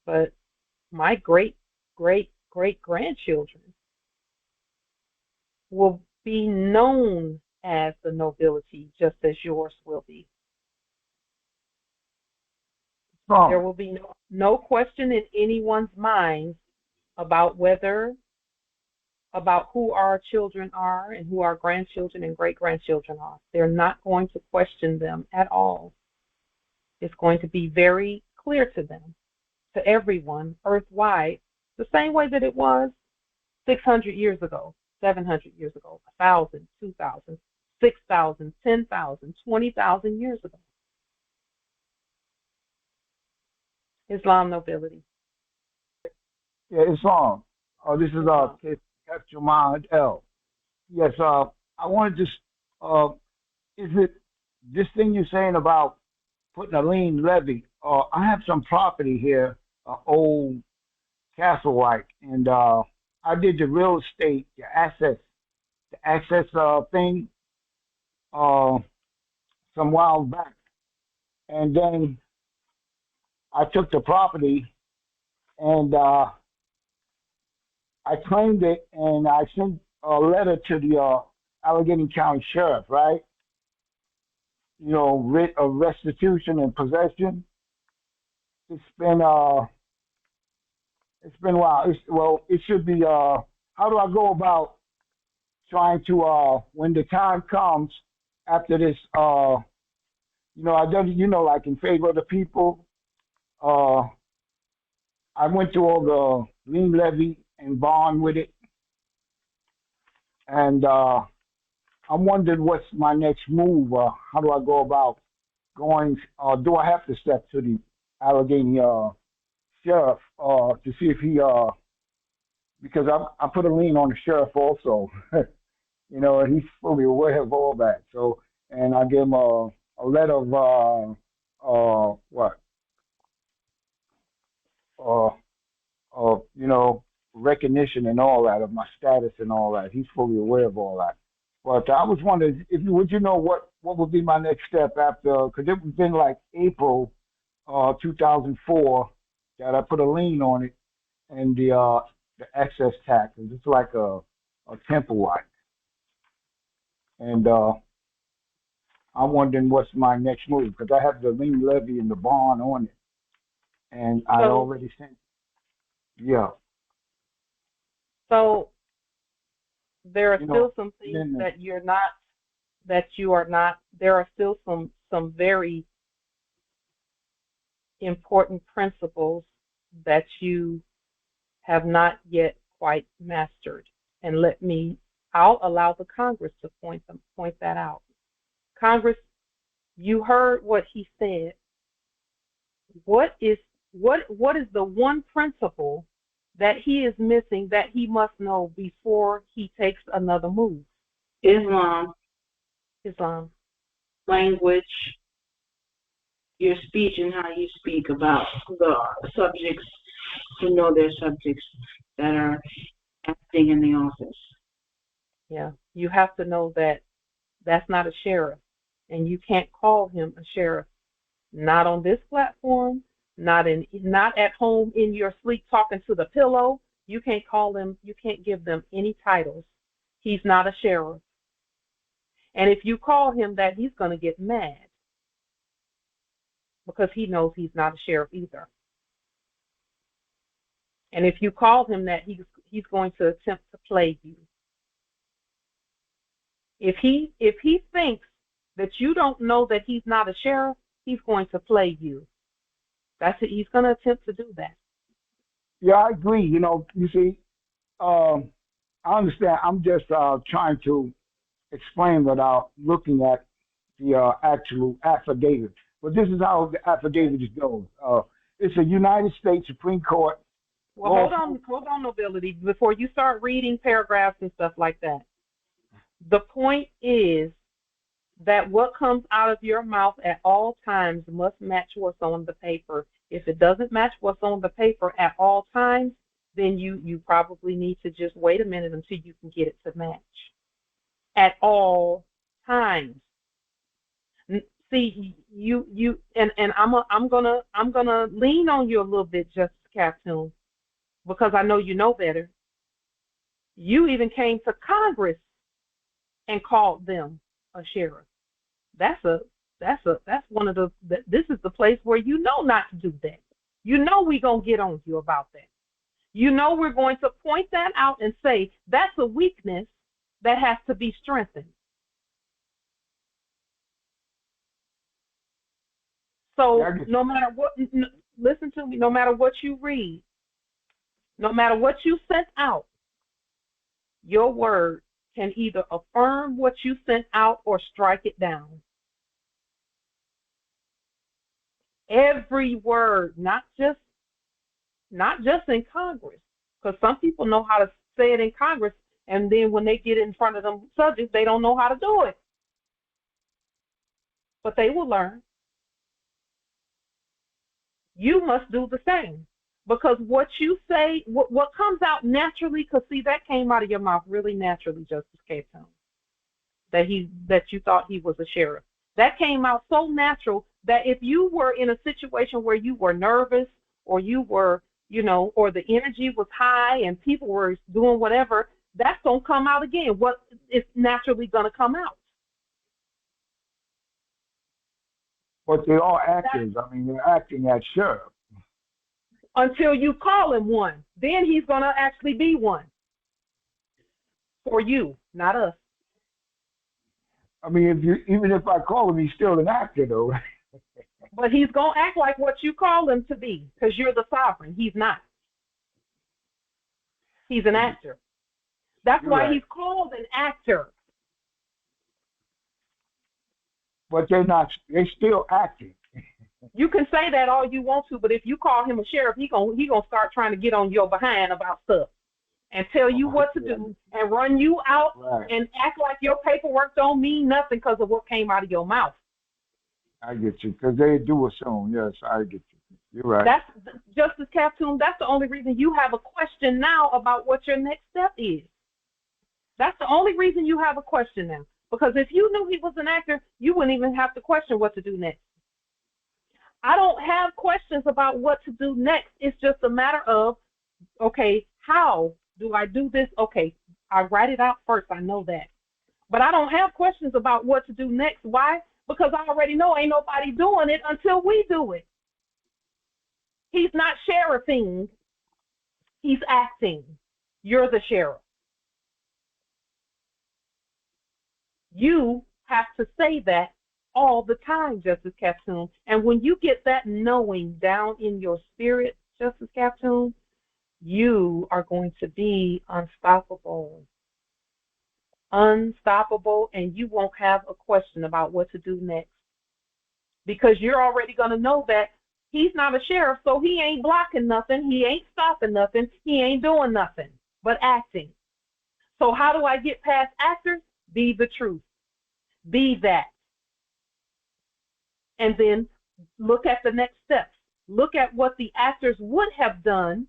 But my great, great, great grandchildren will be known as the nobility, just as yours will be. There will be no question in anyone's mind about about who our children are and who our grandchildren and great-grandchildren are. They're not going to question them at all. It's going to be very clear to them, to everyone, earth-wide, the same way that it was 600 years ago, 700 years ago, 1,000, 2,000, 6,000, 10,000, 20,000 years ago. Islam nobility. Yeah, Islam. This is Captain L. Yes, I wanted to, is it this thing you're saying about putting a lien levy? I have some property here, old castle-like, and I did the real estate, the access thing some while back. And then I took the property and I claimed it, and I sent a letter to the Allegheny County Sheriff, right? You know, writ of restitution and possession. It's been a while. It should be how do I go about trying to when the time comes after this you know, I done, you know, like in favor of the people. I went through all the lien levy and bond with it, and I'm wondering what's my next move. How do I go about going? Do I have to step to the Allegheny sheriff to see if he because I put a lien on the sheriff also, you know, and he's fully aware of all that. So, and I gave him a letter of you know, recognition and all that of my status and all that. He's fully aware of all that. But I was wondering, would you know what would be my next step after? Because it was been like April 2004 that I put a lien on it, and the excess taxes. It's like a temple like, and I'm wondering what's my next move because I have the lien levy and the bond on it, and I already sent. Yeah. So there are still some things that you are not. There are still some very important principles that you have not yet quite mastered. And I'll allow the Congress to point that out. Congress, you heard what he said. What is the one principle that he is missing that he must know before he takes another move? Islam, language, your speech and how you speak about the subjects, to know their subjects that are acting in the office. Yeah, you have to know that that's not a sheriff, and you can't call him a sheriff. Not on this platform, not at home in your sleep talking to the pillow. You can't call him, you can't give them any titles. He's not a sheriff. And if you call him that, he's going to get mad because he knows he's not a sheriff either. And if you call him that, he's going to attempt to play you. If he thinks that you don't know that he's not a sheriff, he's going to play you. He's going to attempt to do that. Yeah, I agree. You know, you see, I understand. I'm just trying to explain without looking at the actual affidavit. But this is how the affidavit goes. It's a United States Supreme Court. Well, hold on, nobility, before you start reading paragraphs and stuff like that. The point is that what comes out of your mouth at all times must match what's on the paper. If it doesn't match what's on the paper at all times, then you probably need to just wait a minute until you can get it to match. At all times. See, and I'm gonna lean on you a little bit, Justice Captain, because I know you know better. You even came to Congress and called them a sheriff. That's That's one of this is the place where you know not to do that. You know we're going to get on you about that. You know we're going to point that out and say that's a weakness that has to be strengthened. So no matter what, listen to me, no matter what you read, no matter what you sent out, your word can either affirm what you sent out or strike it down. Every word, not just in Congress, because some people know how to say it in Congress, and then when they get in front of them subjects, they don't know how to do it. But they will learn. You must do the same, because what you say, what comes out naturally, because see, that came out of your mouth really naturally, Justice Capone, that you thought he was a sheriff. That came out so natural that if you were in a situation where you were nervous, or you were, or the energy was high and people were doing whatever, that's going to come out again. What is naturally going to come out. But they're all actors. I mean, they're acting as sheriff. Until you call him one. Then he's going to actually be one. For you, not us. I mean, even if I call him, he's still an actor, though. But he's going to act like what you call him to be, because you're the sovereign. He's not. He's an actor. That's why he's called an actor. But they're still acting. You can say that all you want to, but if you call him a sheriff, he gonna start trying to get on your behind about stuff and tell you what to do and run you out and act like your paperwork don't mean nothing because of what came out of your mouth. I get you, because they do assume. Yes, I get you. You're right. That's Justice Capone. That's the only reason you have a question now about what your next step is. That's the only reason you have a question now. Because if you knew he was an actor, you wouldn't even have to question what to do next. I don't have questions about what to do next. It's just a matter of, okay, how do I do this? Okay, I write it out first. I know that. But I don't have questions about what to do next. Why? Because I already know ain't nobody doing it until we do it. He's not sheriffing. He's acting. You're the sheriff. You have to say that all the time, Justice Capone. And when you get that knowing down in your spirit, Justice Capone, you are going to be unstoppable. Unstoppable, and you won't have a question about what to do next. Because you're already going to know that he's not a sheriff, so he ain't blocking nothing, he ain't stopping nothing, he ain't doing nothing but acting. So how do I get past actors? Be the truth. Be that. And then look at the next steps. Look at what the actors would have done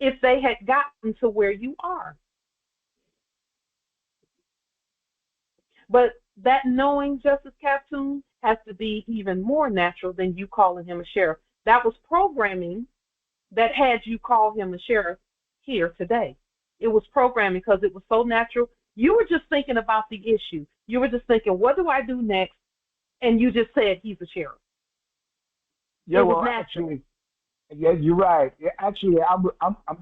if they had gotten to where you are. But that knowing, Justice Capone, has to be even more natural than you calling him a sheriff. That was programming that had you call him a sheriff here today. It was programming because it was so natural. You were just thinking about the issue. You were just thinking, what do I do next? And you just said he's a sheriff. Yeah, well, actually, yeah, you're right. Yeah, actually, I'm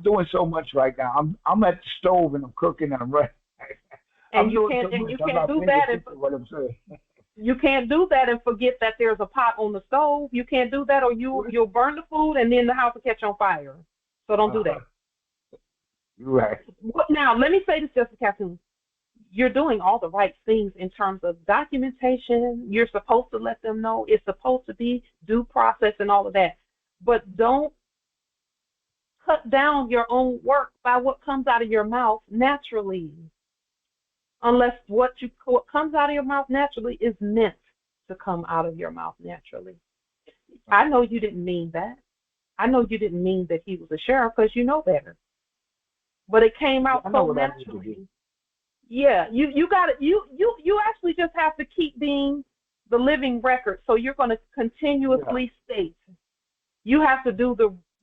doing so much right now. I'm at the stove and I'm cooking and I'm running. And you can't do that. What I'm saying. You can't do that and forget that there's a pot on the stove. You can't do that, or you'll burn the food and then the house will catch on fire. So don't do that. You're right. Now, let me say this, Justice Capone. You're doing all the right things in terms of documentation. You're supposed to let them know. It's supposed to be due process and all of that. But don't cut down your own work by what comes out of your mouth naturally. Unless what comes out of your mouth naturally is meant to come out of your mouth naturally. I know you didn't mean that. I know you didn't mean that he was a sheriff because you know better. But it came out so naturally. Yeah, you got it. You actually just have to keep being the living record. So you're going to continuously state. You have to do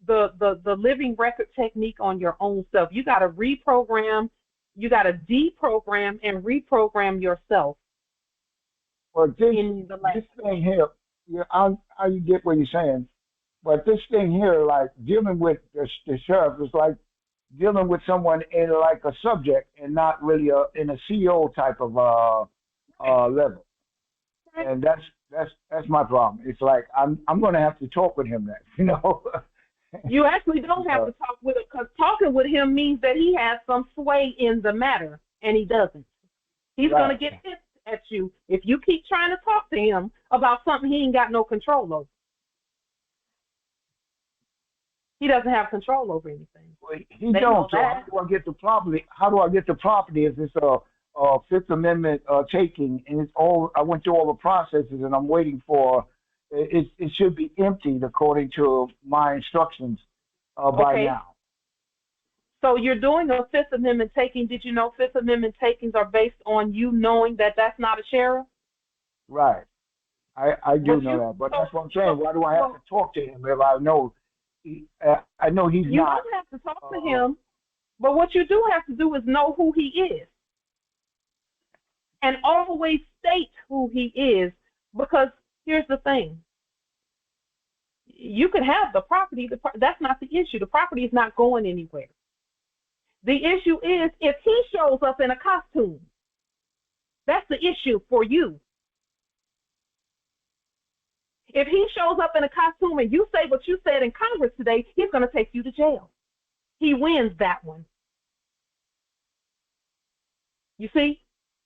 the living record technique on your own self. You got to reprogram. You got to deprogram and reprogram yourself. But this in the land. thing here, yeah, I get what you're saying. But this thing here, like dealing with the sheriff, is like dealing with someone in like a subject and not really in a CO type of level. And that's my problem. It's like I'm going to have to talk with him then, you know. You actually don't have to talk with him, because talking with him means that he has some sway in the matter, and he doesn't. He's Right. going to get pissed at you if you keep trying to talk to him about something he ain't got no control over. He doesn't have control over anything. Well, he They don't. know So that. how do I get the property? How do I get the property if it's a Fifth Amendment taking, and it's all? I went through all the processes, and I'm waiting for. It should be emptied according to my instructions by Okay. now. So you're doing a Fifth Amendment taking. Did you know Fifth Amendment takings are based on you knowing that that's not a sheriff? Right. I do But know you- that, but so- that's what I'm saying. so- Why do I have so- to talk to him if I know? I know he's You not. don't have to talk to him, but what you do have to do is know who he is. And always state who he is, because here's the thing. You can have the property, that's not the issue. The property is not going anywhere. The issue is if he shows up in a costume. That's the issue for you. If he shows up in a costume and you say what you said in Congress today, he's going to take you to jail. He wins that one. You see,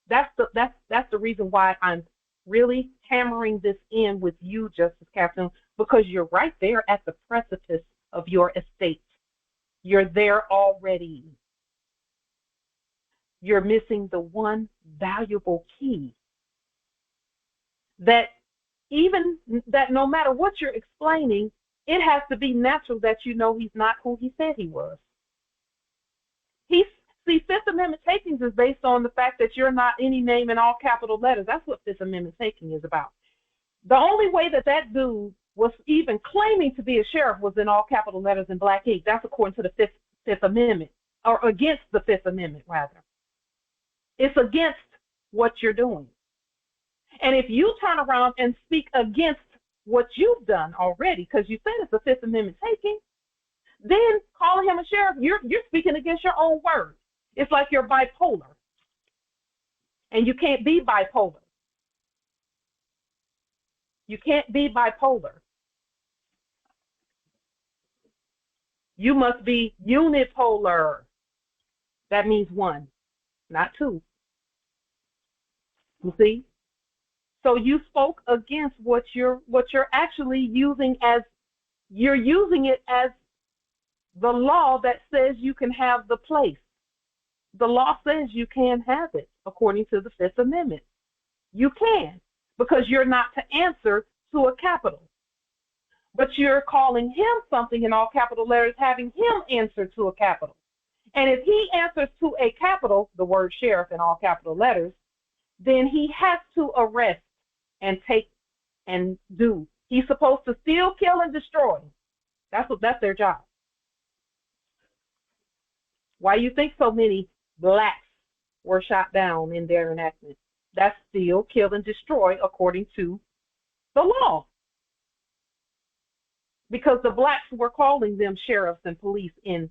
that's the reason why I'm really hammering this in with you, Justice Captain, because you're right there at the precipice of your estate. You're there already. You're missing the one valuable key that no matter what you're explaining, it has to be natural that you know he's not who he said he was. See, Fifth Amendment takings is based on the fact that you're not any name in all capital letters. That's what Fifth Amendment taking is about. The only way that dude was even claiming to be a sheriff was in all capital letters in black ink. That's according to the Fifth Amendment, or against the Fifth Amendment, rather. It's against what you're doing. And if you turn around and speak against what you've done already, because you said it's a Fifth Amendment taking, then calling him a sheriff, you're speaking against your own word. It's like you're bipolar. And you can't be bipolar. You can't be bipolar. You must be unipolar. That means one, not two. You see? So you spoke against what you're actually using as, you're using it as the law that says you can have the place. The law says you can have it according to the Fifth Amendment. You can, because you're not to answer to a capital. But you're calling him something in all capital letters, having him answer to a capital. And if he answers to a capital, the word sheriff in all capital letters, then he has to arrest and take and do. He's supposed to steal, kill, and destroy. That's their job. Why you think so many blacks were shot down in their enactment? That's steal, kill, and destroy according to the law. Because the blacks were calling them sheriffs and police in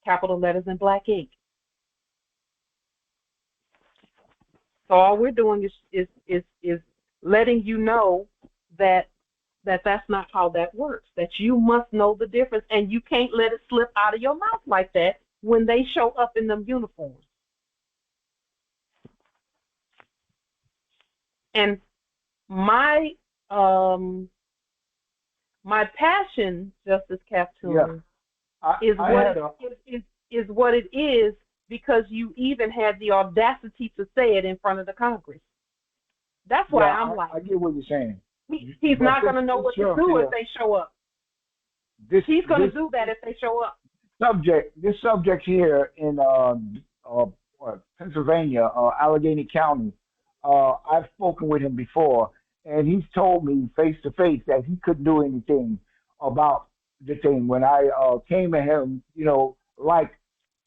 capital letters and black ink. So all we're doing is letting you know that that's not how that works, that you must know the difference, and you can't let it slip out of your mouth like that when they show up in them uniforms. And my passion, Justice Captain, is what it is, because you even had the audacity to say it in front of the Congress. That's why I'm like, I get what you're saying. He's not going to know what to do if they show up. He's going to do that if they show up. This subject here in Pennsylvania, Allegheny County, I've spoken with him before, and he's told me face to face that he couldn't do anything about the thing. When I came to him, like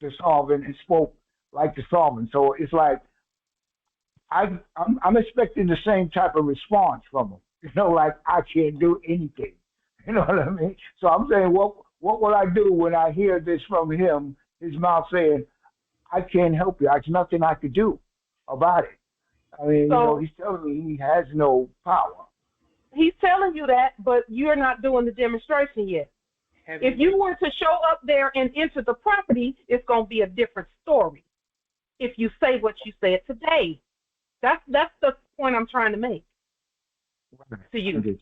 the solvent, and spoke like the solvent. So it's like I'm expecting the same type of response from him. Like I can't do anything. You know what I mean? So I'm saying, what will I do when I hear this from him? His mouth saying, I can't help you. There's nothing I could do about it. I mean, So he's telling me he has no power. he's telling you that, but you're not doing the demonstration yet. If you were to show up there and enter the property, it's going to be a different story. If you say what you said today, that's the point I'm trying to make to you.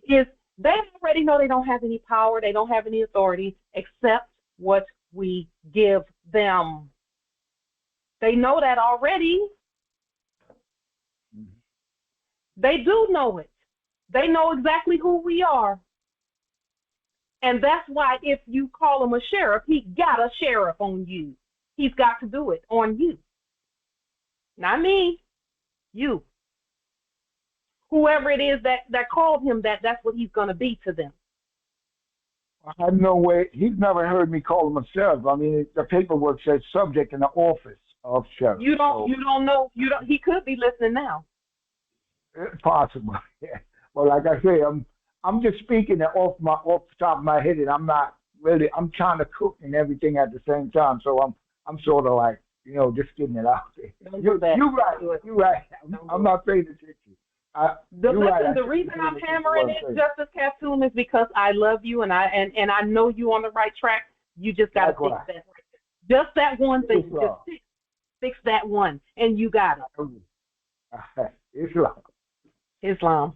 Is they already know they don't have any power, they don't have any authority except what we give them. They know that already. They do know it. They know exactly who we are. And that's why if you call him a sheriff, he got a sheriff on you. He's got to do it on you. Not me, you. Whoever it is that called him that's what he's going to be to them. I have no way. He's never heard me call him a sheriff. I mean, the paperwork says subject in the office of sheriff. You don't know. He could be listening now. Possible. Yeah. Well, like I say, I'm just speaking off the top of my head, and I'm trying to cook and everything at the same time. So I'm sort of like, just getting it out there. You're right. I'm not paying attention. The reason I'm hammering it, Justice Captoon, is because I love you and I know you on the right track. You just got to fix that. Just that one thing. Just fix that one, and you got it. Islam.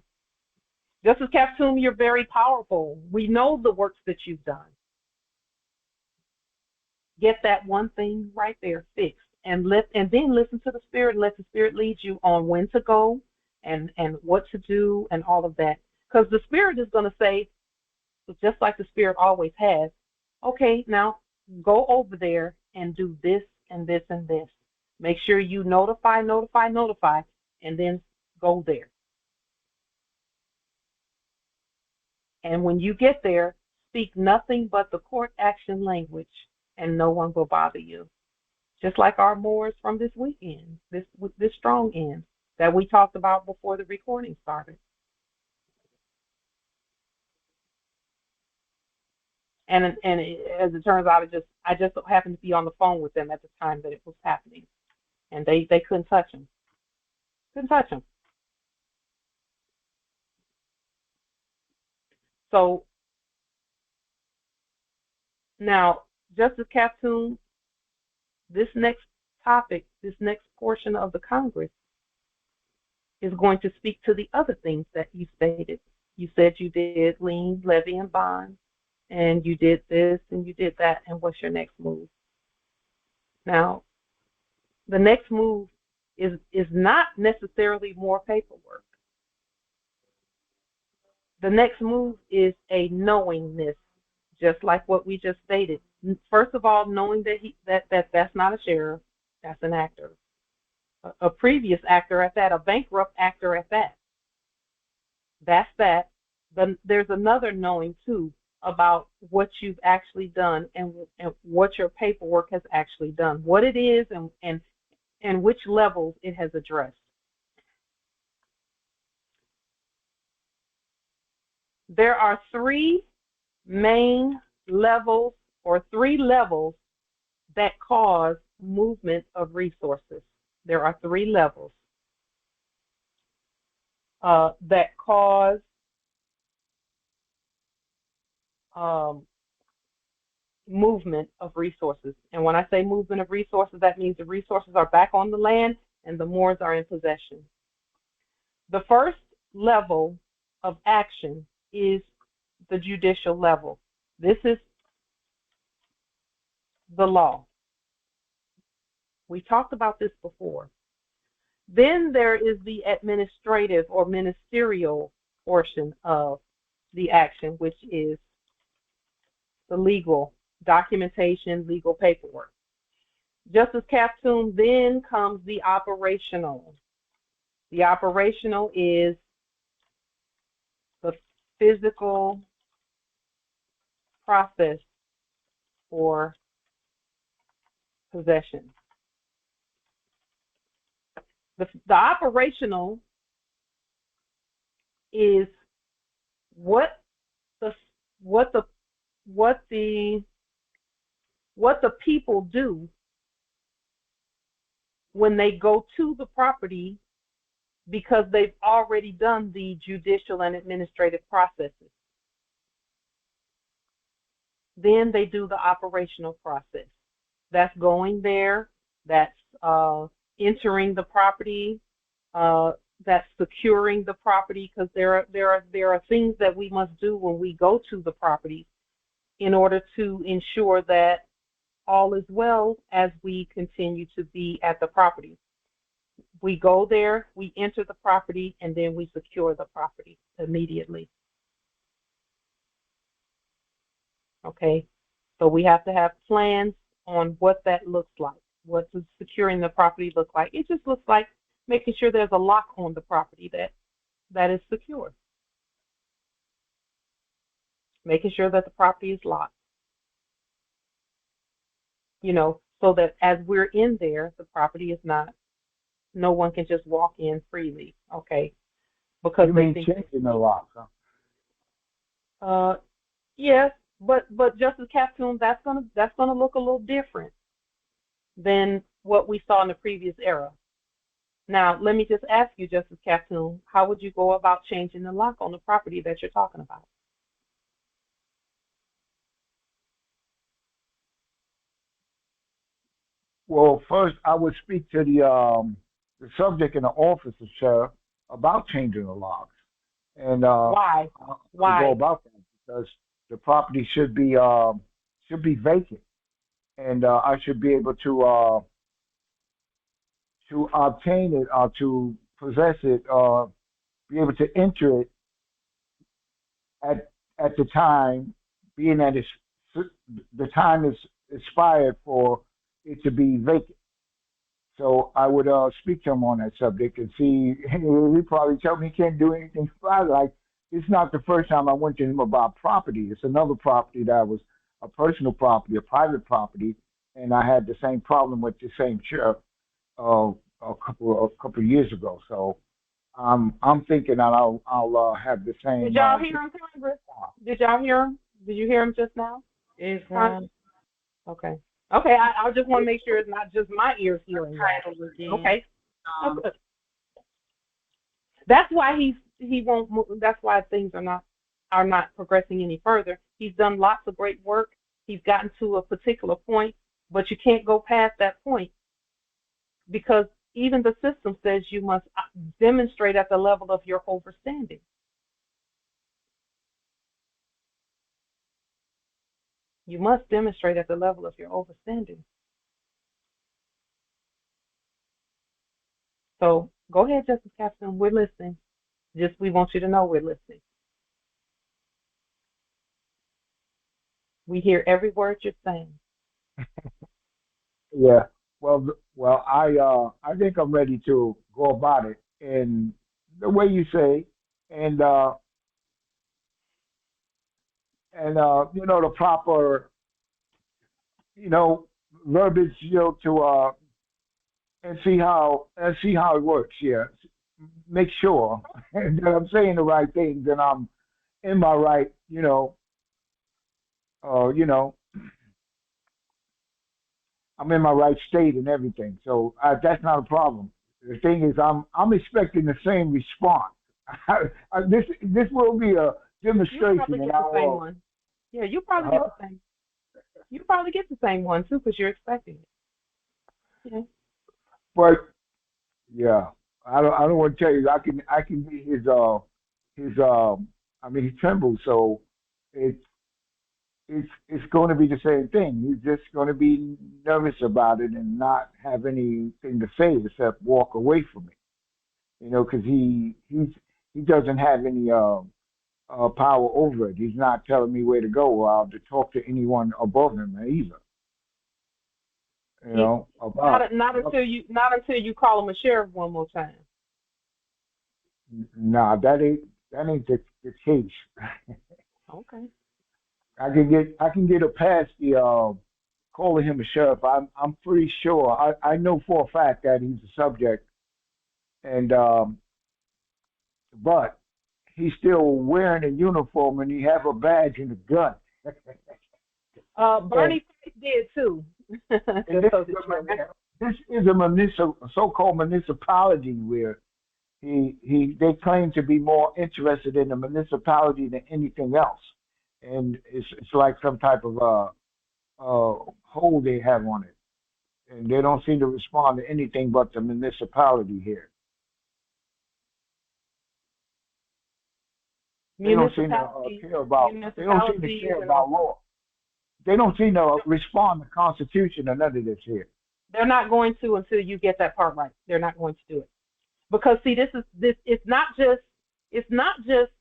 Justice Captoon, you're very powerful. We know the works that you've done. Get that one thing right there fixed, and then listen to the Spirit and let the Spirit lead you on when to go and what to do and all of that. Because the Spirit is going to say, just like the Spirit always has, okay, now go over there and do this and this and this. Make sure you notify, and then go there. And when you get there, speak nothing but the court action language, and no one will bother you. Just like our Moors from this weekend, this strong end that we talked about before the recording started. And as it turns out, I just happened to be on the phone with them at the time that it was happening, and they couldn't touch him. Couldn't touch him. So now, Justice Captoon, this next topic, this next portion of the Congress is going to speak to the other things that you stated. You said you did lien, levy, and bond, and you did this and you did that, and what's your next move? Now, the next move is not necessarily more paperwork. The next move is a knowingness, just like what we just stated. First of all, knowing that that's not a sheriff, that's an actor, a previous actor at that, a bankrupt actor at that. That's that. Then there's another knowing too about what you've actually done and what your paperwork has actually done, what it is, and which levels it has addressed. There are three main levels, or three levels, that cause movement of resources. There are three levels that cause movement of resources. And when I say movement of resources, that means the resources are back on the land and the Moors are in possession. The first level of action is the judicial level. This is the law. We talked about this before. Then there is the administrative or ministerial portion of the action, which is the legal documentation, legal paperwork. Justice Captoon, then comes the operational. The operational is the physical process for possession. The operational is what the what the what the what the people do when they go to the property because they've already done the judicial and administrative processes. Then they do the operational process. That's going there, that's entering the property, that's securing the property, because there are things that we must do when we go to the property in order to ensure that all is well as we continue to be at the property. We go there, we enter the property, and then we secure the property immediately. Okay, so we have to have plans on what that looks like. What does securing the property look like? It just looks like making sure there's a lock on the property that is secure. Making sure that the property is locked. You know, so that as we're in there, the property is not, no one can just walk in freely, okay? Because you mean changing the lock, huh? Yes, but Justice Captoon, that's gonna look a little different than what we saw in the previous era. Now, let me just ask you, Justice Captoon, how would you go about changing the lock on the property that you're talking about? Well, first I would speak to the subject in the office of sheriff about changing the locks, and Why? to go about that because the property should be vacant, and I should be able to obtain it or to possess it or be able to enter it at the time, being that the time is expired for it to be vacant. So I would speak to him on that subject and see. He probably tell me he can't do anything about it. Like, it's not the first time I went to him about property. It's another property that was a personal property, a private property, and I had the same problem with the same sheriff a couple years ago. So I'm thinking that I'll have the same. Did y'all hear him, Congress? Did y'all hear him? Did you hear him just now? Is Okay. Okay, I just want to make sure it's not just my ears hearing that. Okay. That's why he won't move. That's why things are not progressing any further. He's done lots of great work. He's gotten to a particular point, but you can't go past that point because even the system says you must demonstrate at the level of your overstanding. You must demonstrate at the level of your overstanding. So go ahead, Justice Captain. We're listening. Just we want you to know we're listening. We hear every word you're saying. Yeah. Well, I think I'm ready to go about it in the way you say, and the proper verbiage to and see how it works. Yeah, make sure that I'm saying the right things and I'm in my right I'm in my right state and everything. So that's not a problem. The thing is, I'm expecting the same response. This will be a demonstration, and I will. One. Yeah, you probably get the same. You probably get the same one too, because you're expecting it. Yeah. But yeah, I don't want to tell you. I can be his. I mean, he trembles, so it's going to be the same thing. He's just going to be nervous about it and not have anything to say except walk away from it. Because he doesn't have any power over it. He's not telling me where to go or to talk to anyone above him either. Not until you call him a sheriff one more time. Nah, that ain't the case. Okay. I can get a past the calling him a sheriff. I'm pretty sure. I know for a fact that he's a subject and but he's still wearing a uniform and he have a badge and a gun. Barney did too. And this is a so-called municipality where they claim to be more interested in the municipality than anything else, and it's like some type of hold they have on it, and they don't seem to respond to anything but the municipality here. They don't seem to care about. They don't seem to care about law. They don't seem to respond to Constitution or none of this here. They're not going to until you get that part right. They're not going to do it because see, it's not just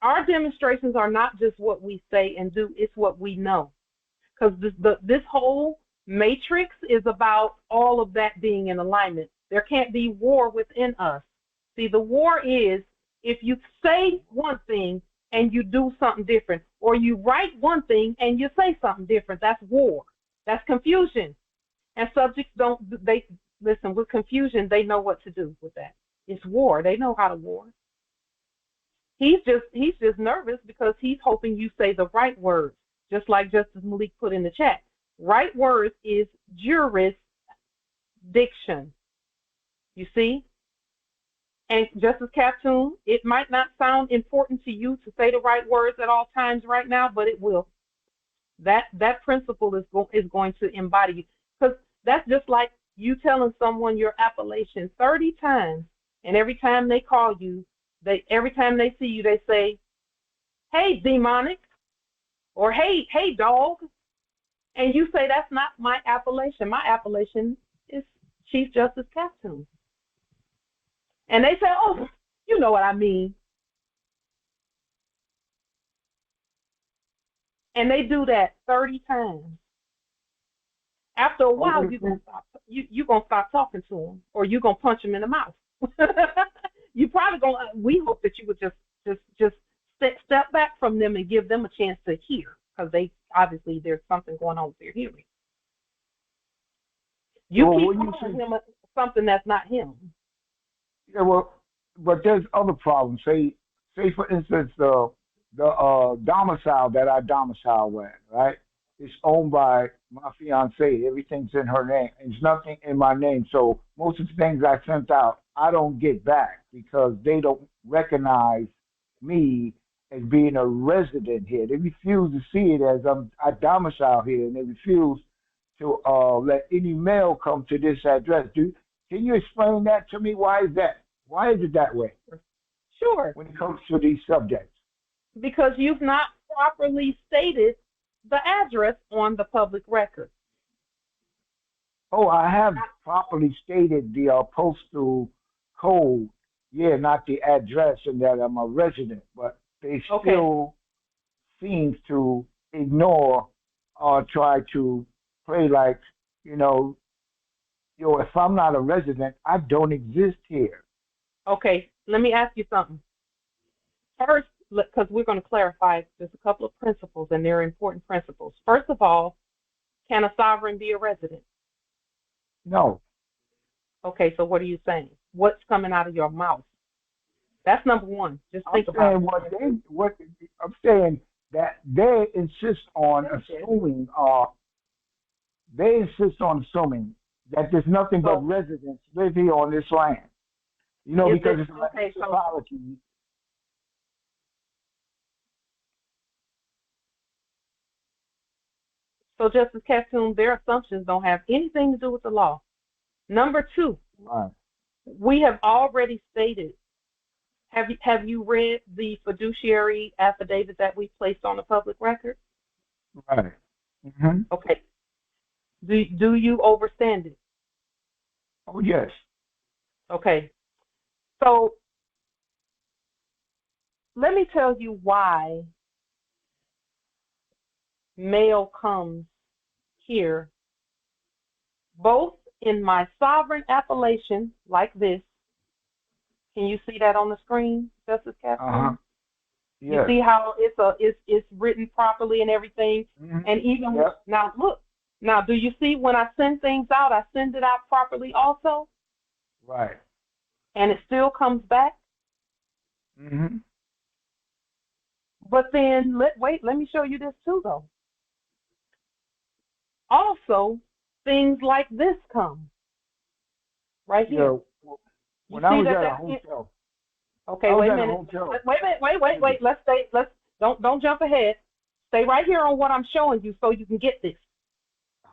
our demonstrations are not just what we say and do. It's what we know, because this whole matrix is about all of that being in alignment. There can't be war within us. See, the war is if you say one thing and you do something different, or you write one thing and you say something different. That's war. That's confusion. And subjects they listen, with confusion, they know what to do with that. It's war. They know how to war. He's just nervous because he's hoping you say the right words, just like Justice Malik put in the chat. Right words is jurisdiction. You see? And Justice Captoon, it might not sound important to you to say the right words at all times right now, but it will. That principle is going to embody you, because that's just like you telling someone your appellation 30 times, and every time they call you, every time they see you, they say, "Hey, demonic," or "Hey, dog," and you say that's not my appellation. My appellation is Chief Justice Captoon. And they say, "Oh, you know what I mean." And they do that 30 times. After a while, you're gonna stop talking to them, or you're gonna punch them in the mouth. You probably gonna. We hope that you would just step back from them and give them a chance to hear, because they obviously there's something going on with their hearing. You keep calling him something that's not him. Yeah, well, but there's other problems. Say for instance, the domicile that I domicile at, right? It's owned by my fiance. Everything's in her name. There's nothing in my name. So most of the things I sent out, I don't get back because they don't recognize me as being a resident here. They refuse to see it as I domicile here, and they refuse to let any mail come to this address. Can you explain that to me? Why is that? Why is it that way? Sure. When it comes to these subjects. Because you've not properly stated the address on the public record. Oh, I have properly stated the postal code. Yeah, not the address, and that I'm a resident. But they still seem to ignore or try to play like, if I'm not a resident, I don't exist here. Okay, let me ask you something. First, because we're going to clarify just a couple of principles, and they're important principles. First of all, can a sovereign be a resident? No. Okay, so what are you saying? What's coming out of your mouth? That's number one. Just think about it. I'm saying that they insist on assuming, that there's nothing but residents live here on this land. Because it's a municipality. So, Justice Captoon, their assumptions don't have anything to do with the law. Number two, right. We have already stated. Have you read the fiduciary affidavit that we placed on the public record? Right. Mm-hmm. Okay. Do you understand it? Oh, yes. Okay. So let me tell you why mail comes here, both in my sovereign appellation, like this. Can you see that on the screen, Justice Captain? Uh-huh. Yes. You see how it's written properly and everything? Mm-hmm. And even now, look. Now, do you see when I send things out, I send it out properly also? Right. and it still comes back. Mm-hmm. But then, let me show you this too, though. Also, things like this come right here. Yeah. When I was at a hotel. Okay, wait a minute. Wait. Let's don't jump ahead. Stay right here on what I'm showing you so you can get this.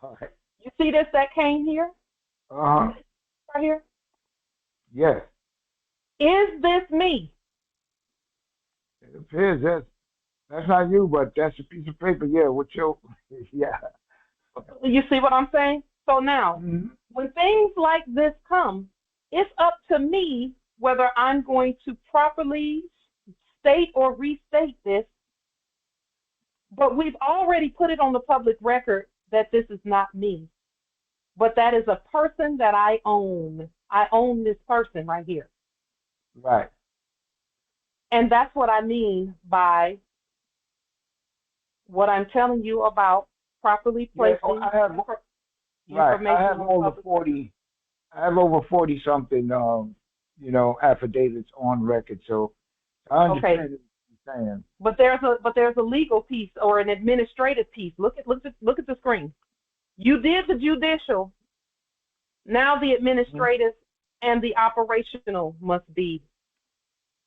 All right. You see this that came here? Uh-huh. Right here? Yes. Is this me? It appears that's not you, but that's a piece of paper. Yeah, with your yeah. You see what I'm saying? So now, when things like this come, it's up to me whether I'm going to properly state or restate this. But we've already put it on the public record that this is not me. But that is a person that I own. I own this person right here. Right. And that's what I mean by what I'm telling you about properly placing information. I have over 40. I have over 40 something, affidavits on record. So I understand what you're saying. But there's a legal piece or an administrative piece. Look at the screen. You did the judicial. Now the administrative and the operational must be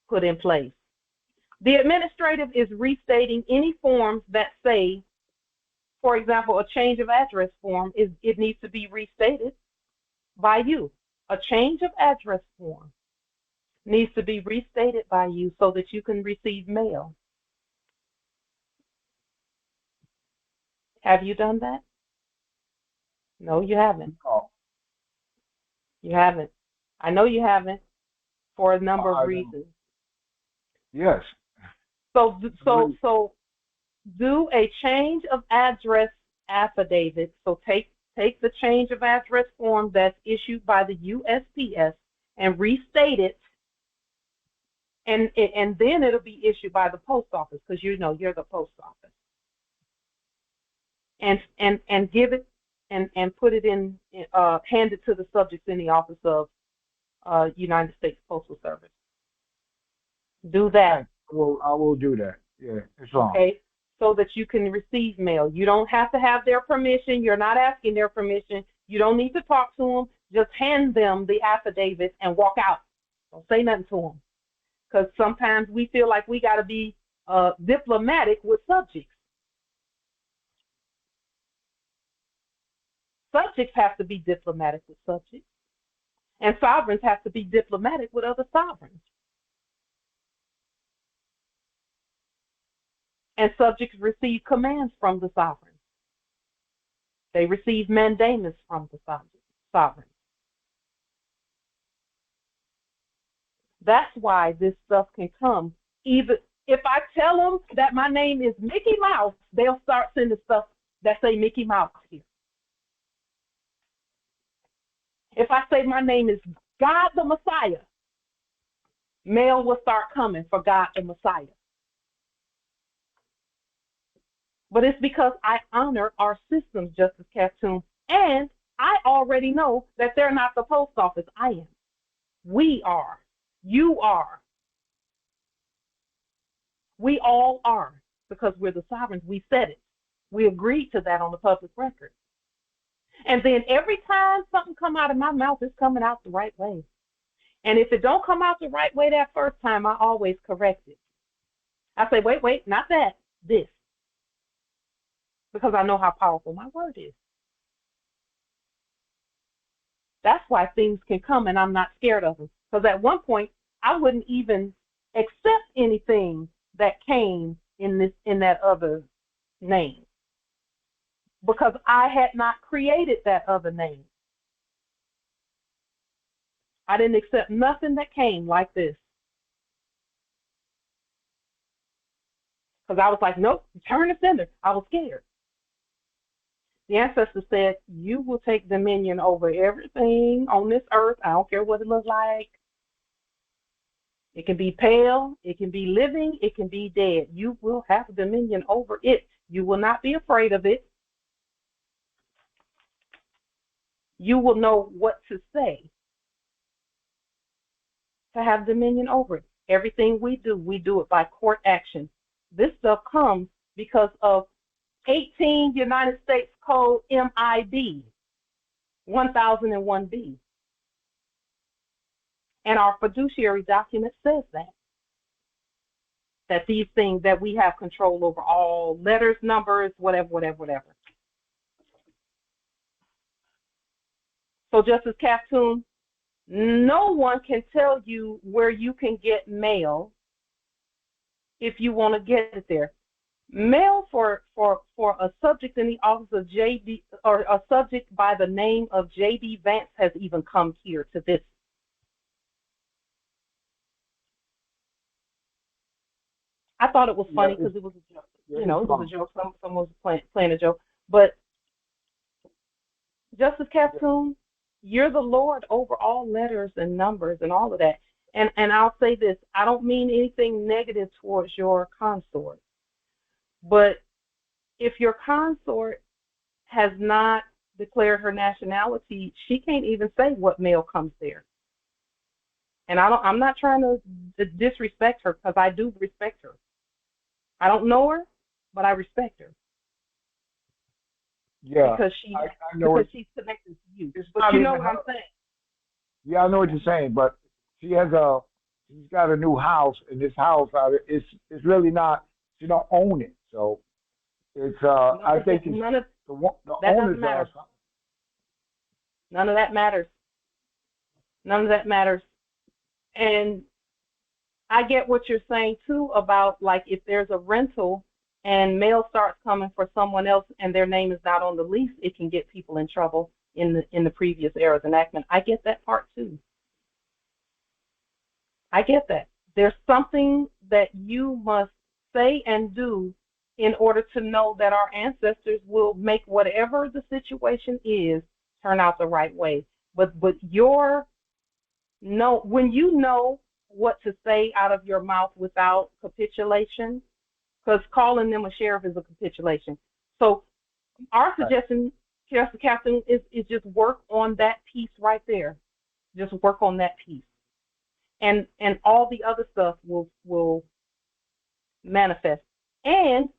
put in place. The administrative is restating any forms that say, for example, a change of address form it needs to be restated by you. A change of address form needs to be restated by you so that you can receive mail. Have you done that? No, you haven't. Oh. You haven't. I know you haven't for a number of reasons. Yes. So do a change of address affidavit. So take the change of address form that's issued by the USPS and restate it, and then it'll be issued by the post office because you're the post office. And give it and put it in hand it to the subjects in the office of United States Postal Service. Do that. I will do that. Yeah, it's wrong. Okay, so that you can receive mail. You don't have to have their permission. You're not asking their permission. You don't need to talk to them. Just hand them the affidavit and walk out. Don't say nothing to them. Because sometimes we feel like we got to be diplomatic with subjects. Subjects have to be diplomatic with subjects. And sovereigns have to be diplomatic with other sovereigns. And subjects receive commands from the sovereign. They receive mandamus from the sovereign. That's why this stuff can come. Even if I tell them that my name is Mickey Mouse, they'll start sending stuff that say Mickey Mouse here. If I say my name is God the Messiah, mail will start coming for God the Messiah. But it's because I honor our systems, Justice Captoon, and I already know that they're not the post office. I am. We are. You are. We all are, because we're the sovereigns. We said it. We agreed to that on the public record. And then every time something comes out of my mouth, it's coming out the right way. And if it don't come out the right way that first time, I always correct it. I say, wait, not that, this. Because I know how powerful my word is. That's why things can come and I'm not scared of them. Because at one point, I wouldn't even accept anything that came in that other name. Because I had not created that other name. I didn't accept nothing that came like this. Because I was like, nope, return the sender. I was scared. The ancestor said, you will take dominion over everything on this earth. I don't care what it looks like. It can be pale, it can be living, it can be dead. You will have dominion over it. You will not be afraid of it. You will know what to say. to have dominion over it. Everything we do it by court action. This stuff comes because of 18 United States Code MIB 1001B. And our fiduciary document says that these things, that we have control over all letters, numbers, whatever. So Justice Captoon, no one can tell you where you can get mail if you want to get it there. Mail for a subject in the office of J.D. or a subject by the name of J.D. Vance has even come here to this. I thought it was funny because it was a joke. It was a joke. Someone was playing a joke. But Justice Captoon, you're the Lord over all letters and numbers and all of that. And I'll say this, I don't mean anything negative towards your consort. But if your consort has not declared her nationality, she can't even say what mail comes there. And I'm not trying to disrespect her, because I do respect her. I don't know her, but I respect her. Yeah, because I know she's connected to you. But you know what I'm saying? Yeah, I know what you're saying, but she's got a new house, and this house it's really not, she don't own it, so it's I think it's none of the that owners doesn't matter. None of that matters. None of that matters. And I get what you're saying too about, like, if there's a rental and mail starts coming for someone else and their name is not on the lease, it can get people in trouble in the previous era's enactment. I get that part too. I get that. There's something that you must say and do in order to know that our ancestors will make whatever the situation is turn out the right way. But when you know what to say out of your mouth without capitulation, because calling them a sheriff is a capitulation. So our suggestion, Captain, is just work on that piece right there. Just work on that piece. And all the other stuff will manifest. And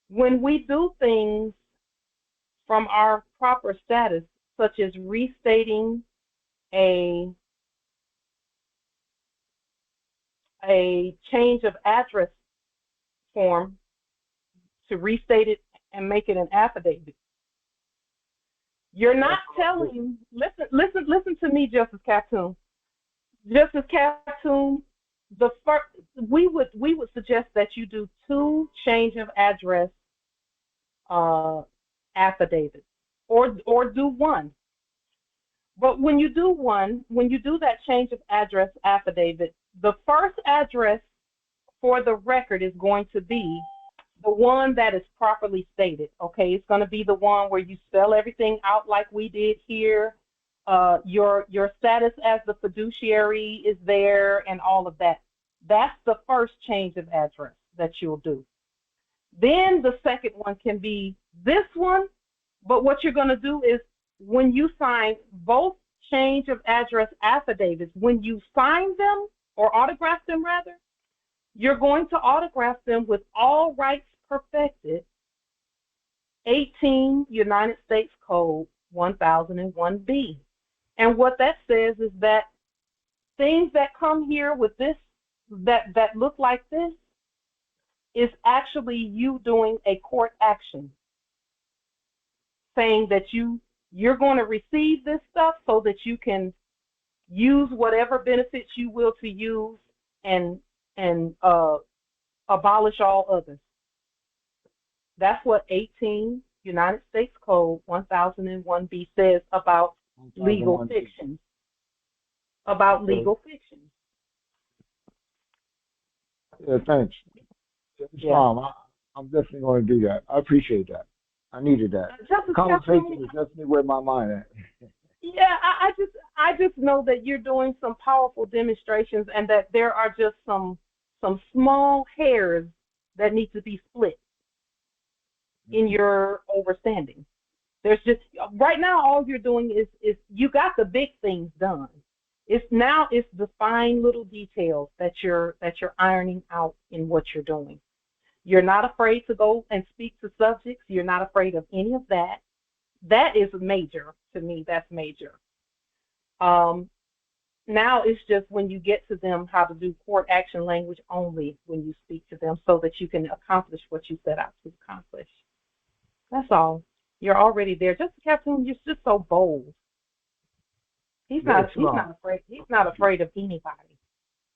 when we do things from our proper status, such as restating a change of address form to restate it and make it an affidavit, you're not telling. Listen to me, Justice Captoon. Justice Captoon, we would suggest that you do 2 change of address affidavits, or do 1. But when you do that change of address affidavit, the first address for the record is going to be the one that is properly stated. Okay, it's going to be the one where you spell everything out like we did here. Your status as the fiduciary is there and all of that. That's the first change of address that you'll do. Then the second one can be this one, but what you're going to do is, when you sign both change of address affidavits, when you sign them, or autograph them rather, you're going to autograph them with all rights perfected, 18 United States Code 1001B. And what that says is that things that come here with this, that look like this, is actually you doing a court action, saying that you're going to receive this stuff so that you can use whatever benefits you will to use and abolish all others. That's what 18 United States Code 1001B says about legal fiction. About legal fiction. Yeah, thanks. Yeah. I'm definitely going to do that. I appreciate that. I needed that. The conversation is definitely where my mind at. Yeah, I just know that you're doing some powerful demonstrations, and that there are just some small hairs that need to be split in your overstanding. There's just, right now, all you're doing is you got the big things done. It's the fine little details that you're ironing out in what you're doing. You're not afraid to go and speak to subjects. You're not afraid of any of that. That is major to me. That's major. Now it's just when you get to them how to do court action language only when you speak to them so that you can accomplish what you set out to accomplish. That's all. You're already there. Just Captain, you're just so bold. He's not afraid. He's not afraid of anybody.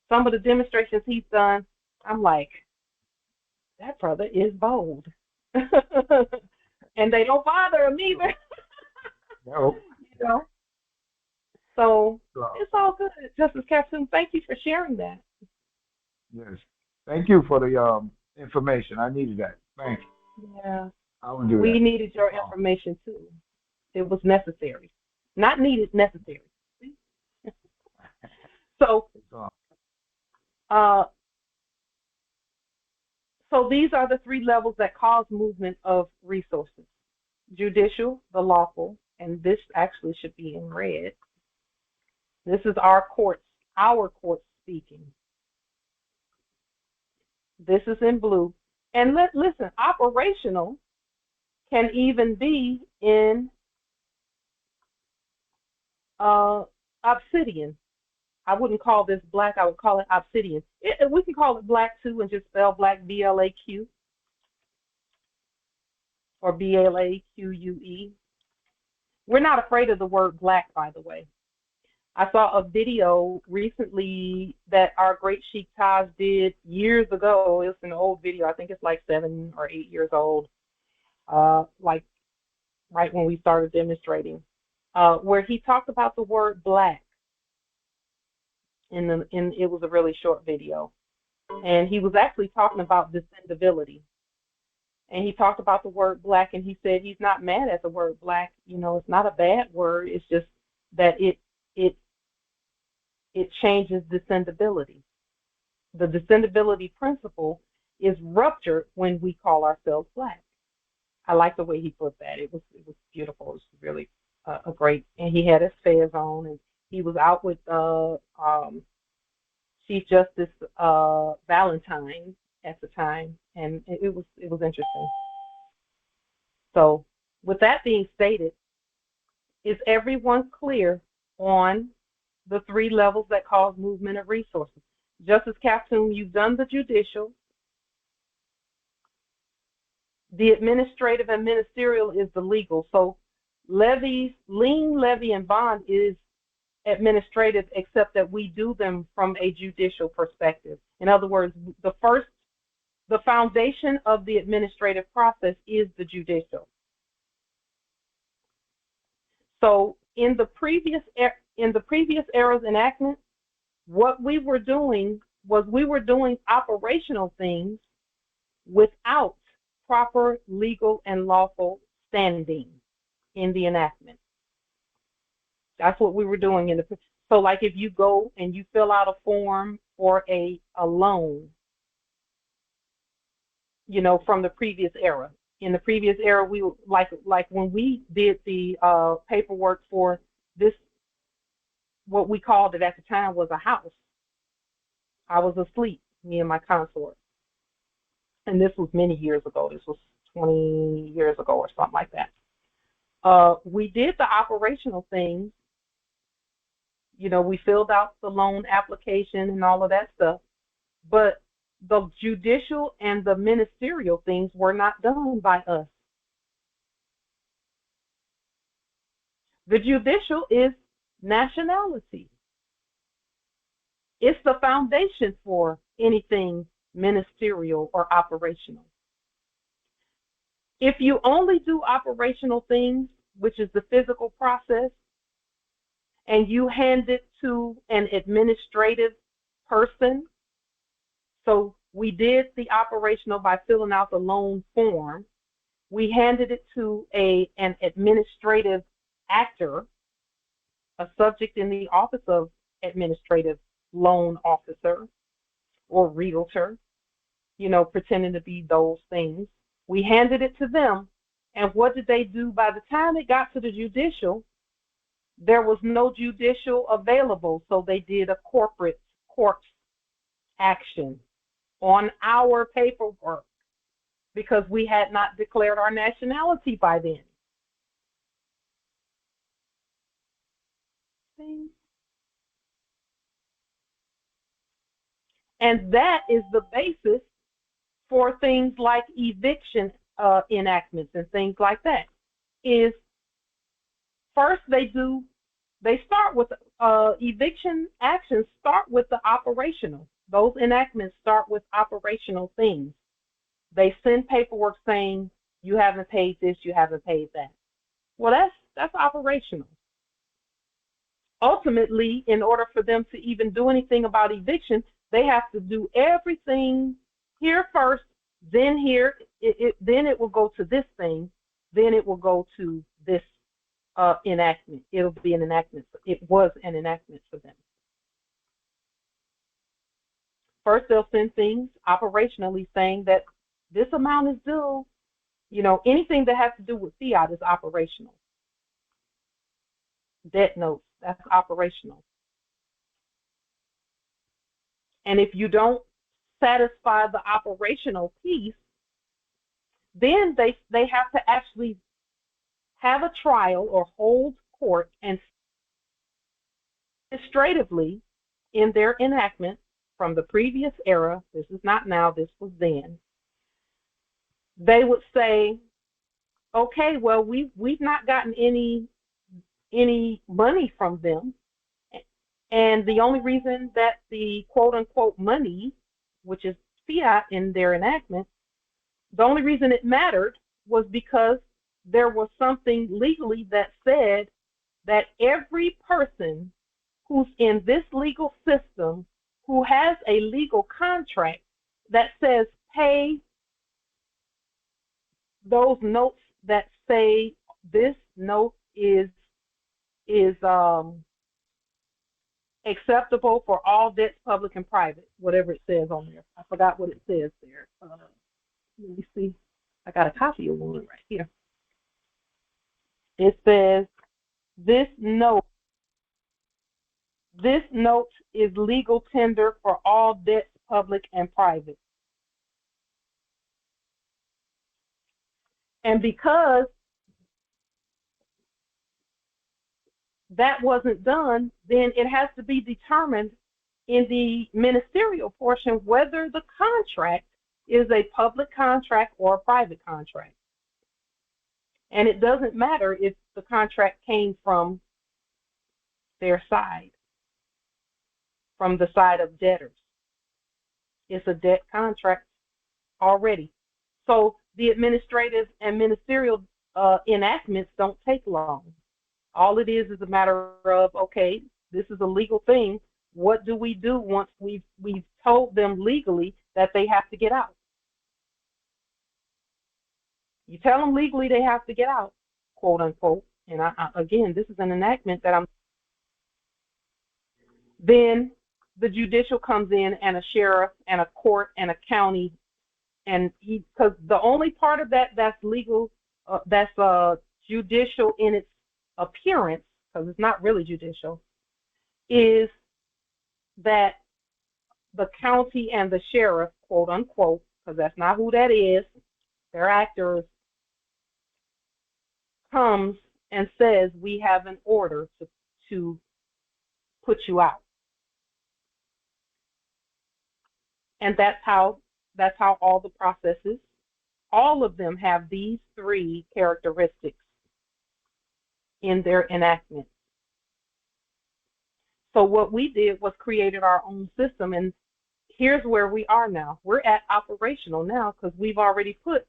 Some of the demonstrations he's done, I'm like, that brother is bold. And they don't bother him either. No. You know? So it's all good. Justice Captain, thank you for sharing that. Yes. Thank you for the information. I needed that. Thank you. Yeah. I will do that. We needed your information too. It was necessary. Not needed, necessary. So so these are the three levels that cause movement of resources. Judicial, the lawful, and this actually should be in red. This is our courts speaking. This is in blue. And listen, operational can even be in obsidian. I wouldn't call this black, I would call it obsidian. We can call it black too and just spell black BLAQ or BLAQUE. We're not afraid of the word black, by the way. I saw a video recently that our great Chief Taj did years ago. It's an old video. I think it's like 7 or 8 years old, like right when we started demonstrating, where he talked about the word black. It was a really short video, and he was actually talking about descendability, and he talked about the word black, and he said he's not mad at the word black. You know, it's not a bad word. It's just that it changes descendability. The descendability principle is ruptured when we call ourselves black. I like the way he put that. It was beautiful. It was really a great. And he had his fez on, and he was out with Chief Justice Valentine at the time, and it was interesting. So, with that being stated, is everyone clear on the three levels that cause movement of resources? Justice Captain, you've done the judicial. The administrative and ministerial is the legal. So levies, lien, levy, and bond is administrative, except that we do them from a judicial perspective. In other words, the foundation of the administrative process is the judicial. So in the previous era's enactment, what we were doing was we were doing operational things without proper legal and lawful standing in the enactment. That's what we were doing so like if you go and you fill out a form for a loan, you know, from the previous era. In the previous era, we like when we did the paperwork for this, what we called it at the time was a house. I was asleep, me and my consort. And this was many years ago. This was 20 years ago or something like that. We did the operational things. You know, we filled out the loan application and all of that stuff. But the judicial and the ministerial things were not done by us. The judicial is nationality. It's the foundation for anything ministerial or operational. If you only do operational things, which is the physical process, and you hand it to an administrative person, so we did the operational by filling out the loan form, we handed it to an administrative actor, a subject in the office of administrative loan officer or realtor, you know, pretending to be those things. We handed it to them, and what did they do by the time it got to the judicial? There was no judicial available, so they did a corporate court action on our paperwork because we had not declared our nationality by then. And that is the basis for things like eviction enactments and things like that. Is first they start with eviction actions start with the operational. Those enactments start with operational things. They send paperwork saying you haven't paid this, you haven't paid that. Well, that's operational. Ultimately, in order for them to even do anything about eviction, they have to do everything here first, then here, then it will go to this thing, then it will go to this enactment. It'll be an enactment. It was an enactment for them. First, they'll send things operationally saying that this amount is due. You know, anything that has to do with fiat is operational. Debt notes, that's operational. And if you don't satisfy the operational piece, then they have to actually have a trial or hold court and administratively in their enactment from the previous era, this is not now, this was then, they would say, okay, well, we've not gotten any money from them. And the only reason that the quote unquote money, which is fiat in their enactment, the only reason it mattered was because there was something legally that said that every person who's in this legal system who has a legal contract that says pay those notes that say this note is acceptable for all debts, public and private, whatever it says on there. I forgot what it says there. Let me see. I got a copy of one right here. It says this note is legal tender for all debts, public and private. And because that wasn't done, then it has to be determined in the ministerial portion whether the contract is a public contract or a private contract. And it doesn't matter if the contract came from their side, from the side of debtors. It's a debt contract already. So the administrative and ministerial enactments don't take long. All it is a matter of, okay, this is a legal thing. What do we do once we've told them legally that they have to get out? You tell them legally they have to get out, quote unquote. And again, this is an enactment that then the judicial comes in and a sheriff and a court and a county, and because the only part of that that's legal, that's judicial in its appearance, because it's not really judicial, is that the county and the sheriff, quote unquote, because that's not who that is, they're actors, comes and says we have an order to put you out. And that's how all the processes, all of them have these three characteristics in their enactment. So what we did was created our own system, and here's where we are now. We're at operational now because we've already put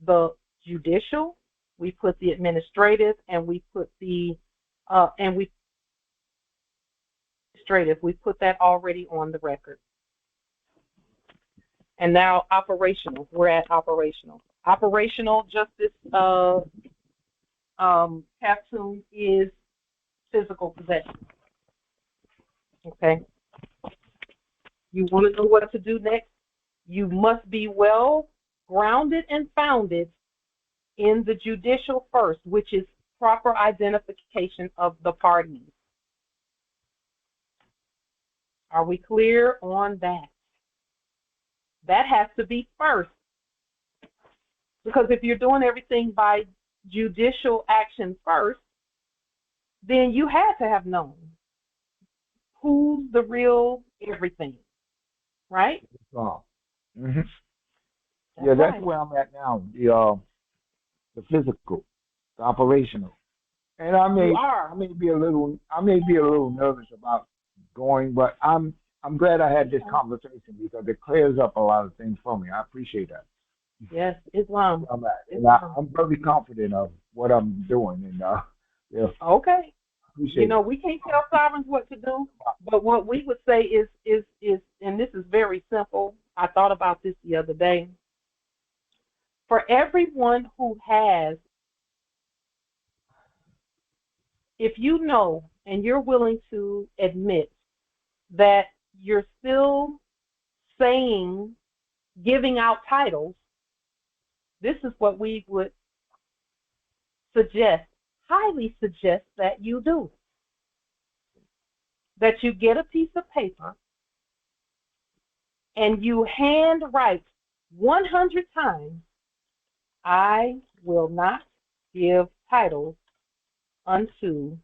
the judicial, we put the administrative, and we put the we put that already on the record. And now operational, we're at operational. Operational justice capsule is physical possession. Okay. You want to know what to do next? You must be well grounded and founded in the judicial first, which is proper identification of the parties. Are we clear on that? That has to be first. Because if you're doing everything by judicial action first, then you had to have known who's the real everything, right? Mm-hmm. That's Yeah, that's right. where I'm at now. The physical, the operational, and You are. I may be a little nervous about going, but I'm glad I had this Okay. conversation because it clears up a lot of things for me. I appreciate that. Yes, That's Islam. where I'm at, and Islam. I'm very confident of what I'm doing, and yeah, Okay. You appreciate know, it. we can't tell sovereigns what to do, but what we would say is, and this is very simple. I thought about this the other day. For everyone who has, if you know and you're willing to admit that you're still saying, giving out titles, this is what we would suggest, highly suggest that you do. That you get a piece of paper and you handwrite 100 times, I will not give titles unto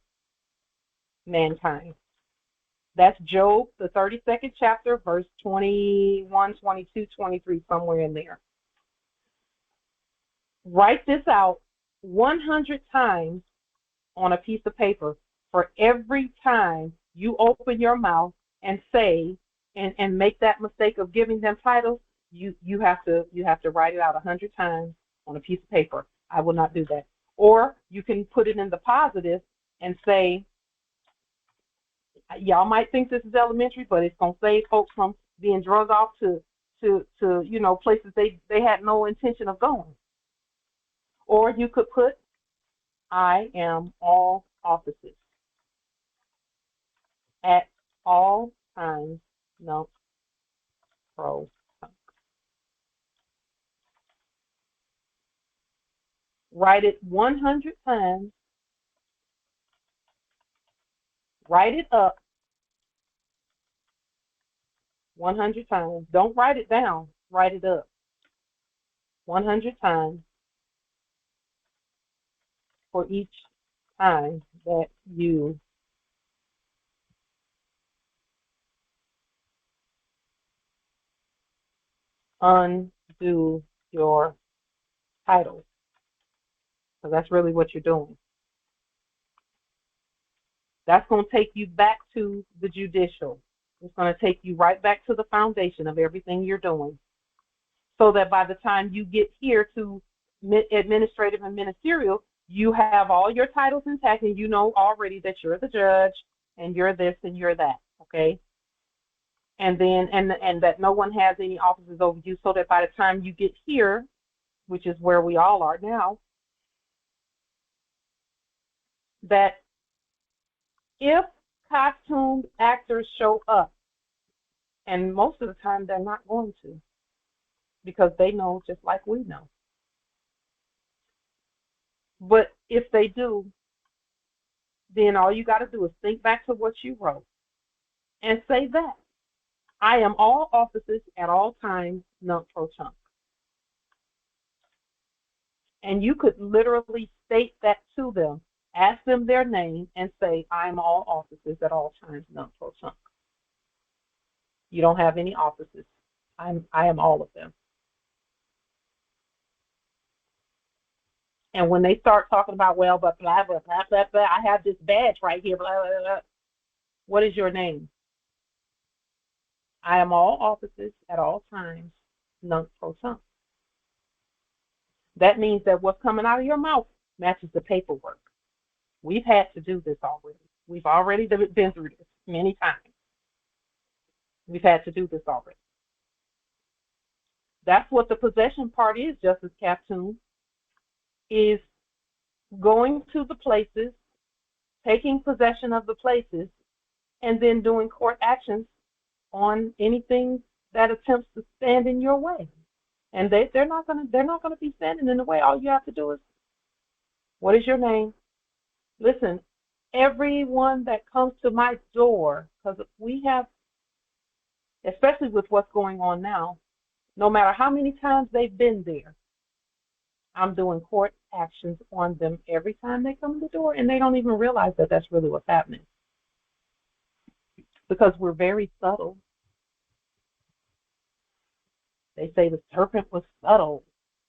mankind. That's Job, the 32nd chapter, verse 21, 22, 23, somewhere in there. Write this out 100 times on a piece of paper for every time you open your mouth and say and make that mistake of giving them titles. You have to write it out 100 times on a piece of paper. I will not do that. Or you can put it in the positive and say, y'all might think this is elementary, but it's gonna save folks from being drugged off to places they had no intention of going. Or you could put, I am all offices at all times, no pro. Write it 100 times. Write it up 100 times. Don't write it down. Write it up 100 times for each time that you undo your title. So that's really what you're doing. That's going to take you back to the judicial. It's going to take you right back to the foundation of everything you're doing, so that by the time you get here to administrative and ministerial, you have all your titles intact and you know already that you're the judge and you're this and you're that, okay? And then and that no one has any offices over you, so that by the time you get here, which is where we all are now, that if costumed actors show up, and most of the time they're not going to, because they know just like we know. But if they do, then all you got to do is think back to what you wrote and say that. I am all offices at all times, non pro tunc. And you could literally state that to them, ask them their name, and say, I am all offices at all times, non pro tunc. You don't have any offices. I am all of them. And when they start talking about, well, but blah, blah, blah, blah, blah, I have this badge right here, blah, blah, blah. What is your name? I am all offices at all times, non pro tunc. That means that what's coming out of your mouth matches the paperwork. We've had to do this already. We've already been through this many times. We've had to do this already. That's what the possession part is, Justice Captoon, is going to the places, taking possession of the places, and then doing court actions on anything that attempts to stand in your way. And they're not gonna be standing in the way. All you have to do is, what is your name? Listen, everyone that comes to my door, because we have, especially with what's going on now, no matter how many times they've been there, I'm doing court actions on them every time they come to the door, and they don't even realize that that's really what's happening because we're very subtle. They say the serpent was subtle,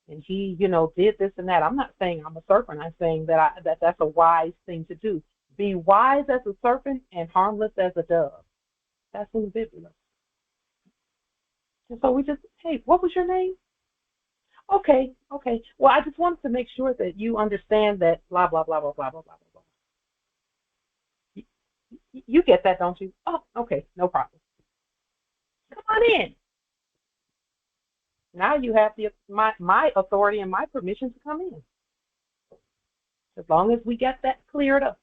and he, did this and that. I'm not saying I'm a serpent. I'm saying that that's a wise thing to do. Be wise as a serpent and harmless as a dove. That's in the Bible. And so we just, hey, what was your name? Okay. Well, I just wanted to make sure that you understand that blah, blah, blah, blah, blah, blah, blah, blah. You get that, don't you? Oh, okay, no problem. Come on in. Now you have my authority and my permission to come in. As long as we get that cleared up.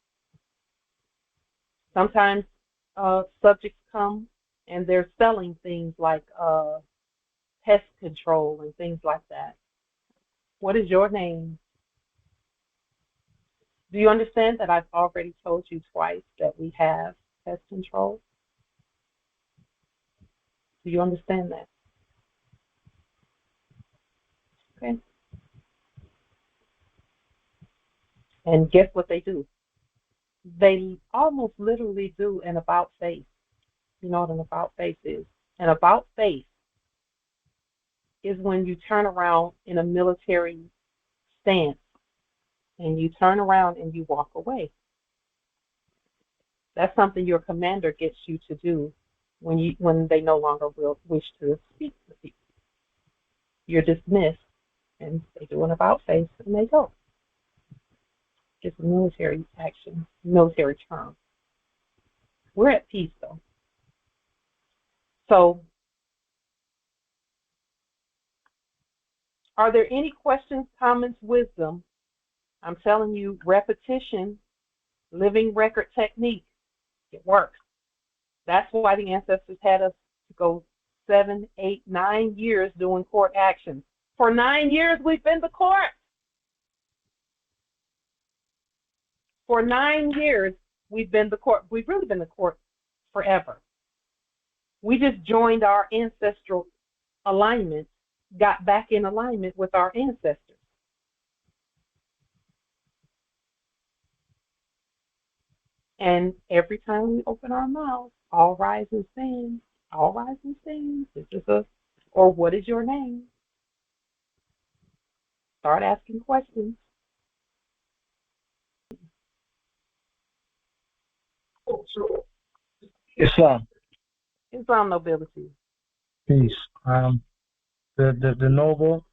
Sometimes subjects come and they're selling things like pest control and things like that. What is your name? Do you understand that I've already told you twice that we have pest control? Do you understand that? Okay. And guess what they do? They almost literally do an about face. You know what an about face is? An about face is when you turn around in a military stance and you turn around and you walk away. That's something your commander gets you to do when they no longer will wish to speak with you. You're dismissed, and they do an about face and they go. It's a military action, military term. We're at peace, though. So, are there any questions, comments, wisdom? I'm telling you, repetition, living record technique, it works. That's why the ancestors had us to go 7, 8, 9 years doing court actions. For 9 years, we've been to court. For 9 years, we've been to court. We've really been to court forever. We just joined our ancestral alignment, got back in alignment with our ancestors. And every time we open our mouths, all rise and sing, all rise and sing. This is or what is your name? Start asking questions. Islam. Islam nobility. Peace. The noble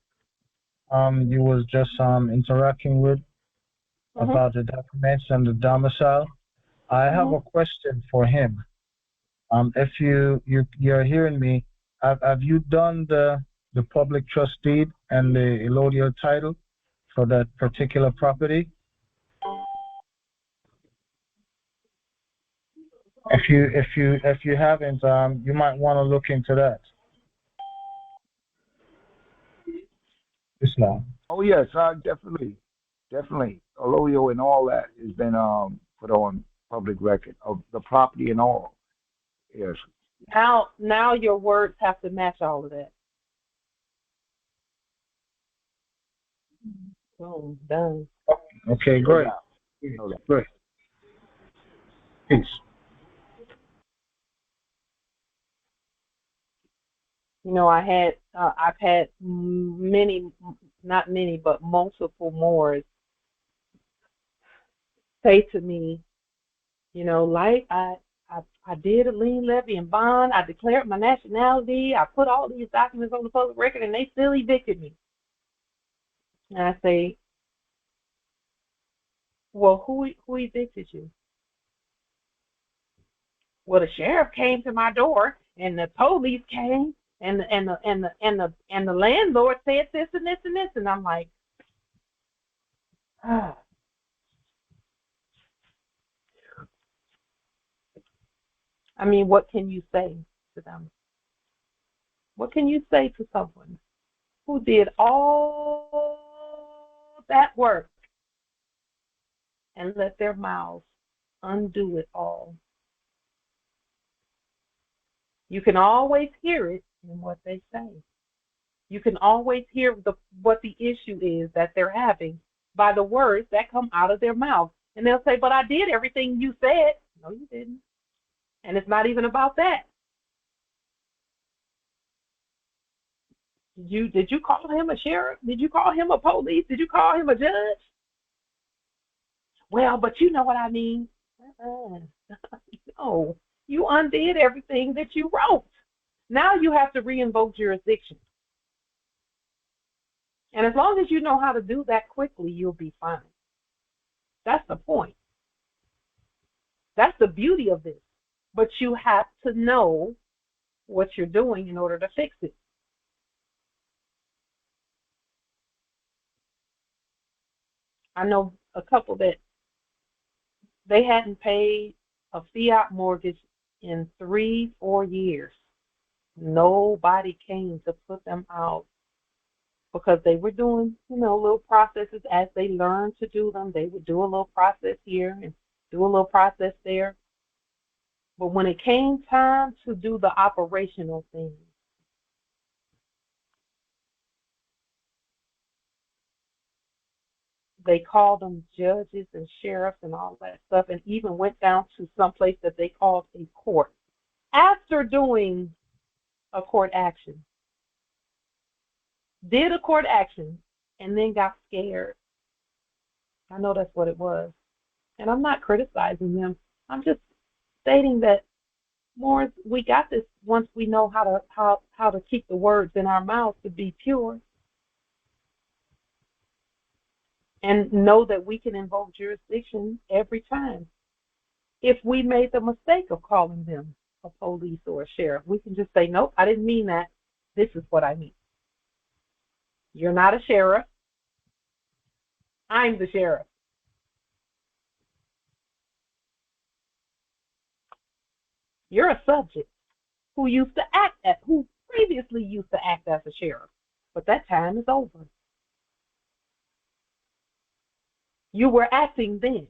you was just interacting with about the documents and the domicile. I have a question for him. If you're hearing me, have you done the public trust deed and the allodial title for that particular property? If you haven't, you might want to look into that. Islam. Oh yes, definitely. Allodial and all that has been put on public record of the property and all. Yes. Now your words have to match all of that. Boom, done. Okay, great. Great. Peace. I've had many, not many, but multiple Moors say to me, like I did a lien, levy, and bond. I declared my nationality. I put all these documents on the public record, and they still evicted me. And I say, well, who evicted you? Well, the sheriff came to my door, and the police came, and the landlord said this and this and this, and I'm like, ah. I mean, what can you say to them? What can you say to someone who did all that work and let their mouths undo it all. You can always hear it in what they say. You can always hear what the issue is that they're having by the words that come out of their mouth. And they'll say, but I did everything you said. No, you didn't. And it's not even about that. Did you call him a sheriff? Did you call him a police? Did you call him a judge? Well, but you know what I mean. No, you undid everything that you wrote. Now you have to re-invoke jurisdiction. And as long as you know how to do that quickly, you'll be fine. That's the point. That's the beauty of this. But you have to know what you're doing in order to fix it. I know a couple that they hadn't paid a fiat mortgage in 3-4 years. Nobody came to put them out because they were doing, little processes as they learned to do them. They would do a little process here and do a little process there. But when it came time to do the operational things, they called them judges and sheriffs and all that stuff, and even went down to some place that they called a court after doing a court action. Did a court action and then got scared. I know that's what it was. And I'm not criticizing them. I'm just stating that more we got this once we know how to keep the words in our mouth to be pure. And know that we can invoke jurisdiction every time. If we made the mistake of calling them a police or a sheriff, we can just say, nope, I didn't mean that. This is what I mean. You're not a sheriff. I'm the sheriff. You're a subject who previously used to act as a sheriff, but that time is over. You were acting then.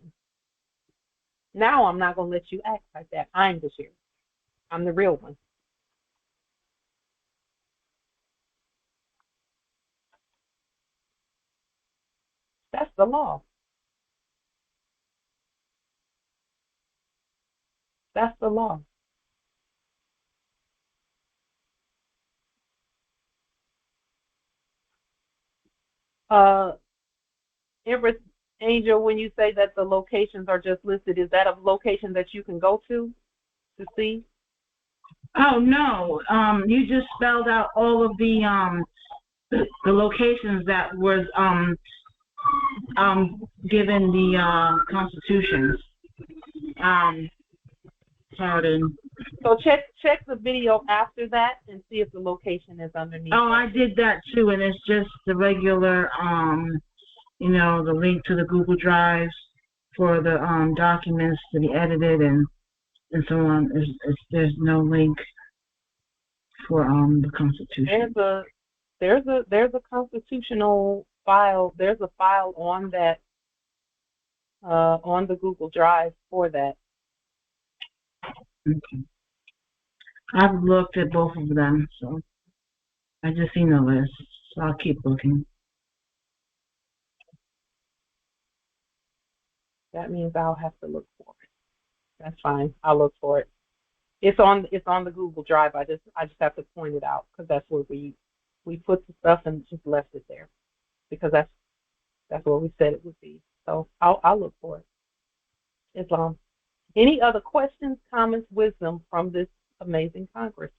Now I'm not going to let you act like that. I'm the sheriff. I'm the real one. That's the law. That's the law. Empress Angel, when you say that the locations are just listed, is that a location that you can go to see? Oh no, you just spelled out all of the locations that was given the constitutions. Pardon. So check the video after that and see if the location is underneath. Oh, I did that too, and it's just the regular the link to the Google Drives for the documents to be edited and so on. There's no link for the Constitution. There's a constitutional file. There's a file on that on the Google Drive for that. Okay. I've looked at both of them, so I just seen the list, so I'll keep looking. That means I'll have to look for it. That's fine. I'll look for it. It's on the Google Drive. I just have to point it out because that's where we put the stuff and just left it there because that's where we said it would be. So I'll look for it. Islam. Any other questions, comments, wisdom from this amazing Congress?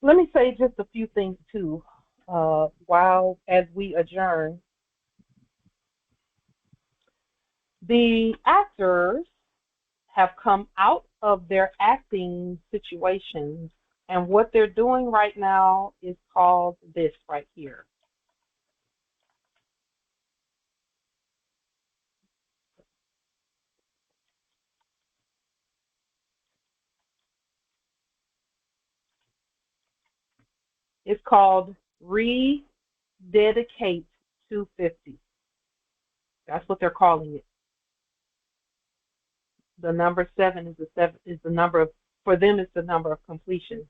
Let me say just a few things too, while as we adjourn. The actors have come out of their acting situations, and what they're doing right now is called this right here. It's called Rededicate 250. That's what they're calling it. The number 7 is the number of, for them, it's the number of completion.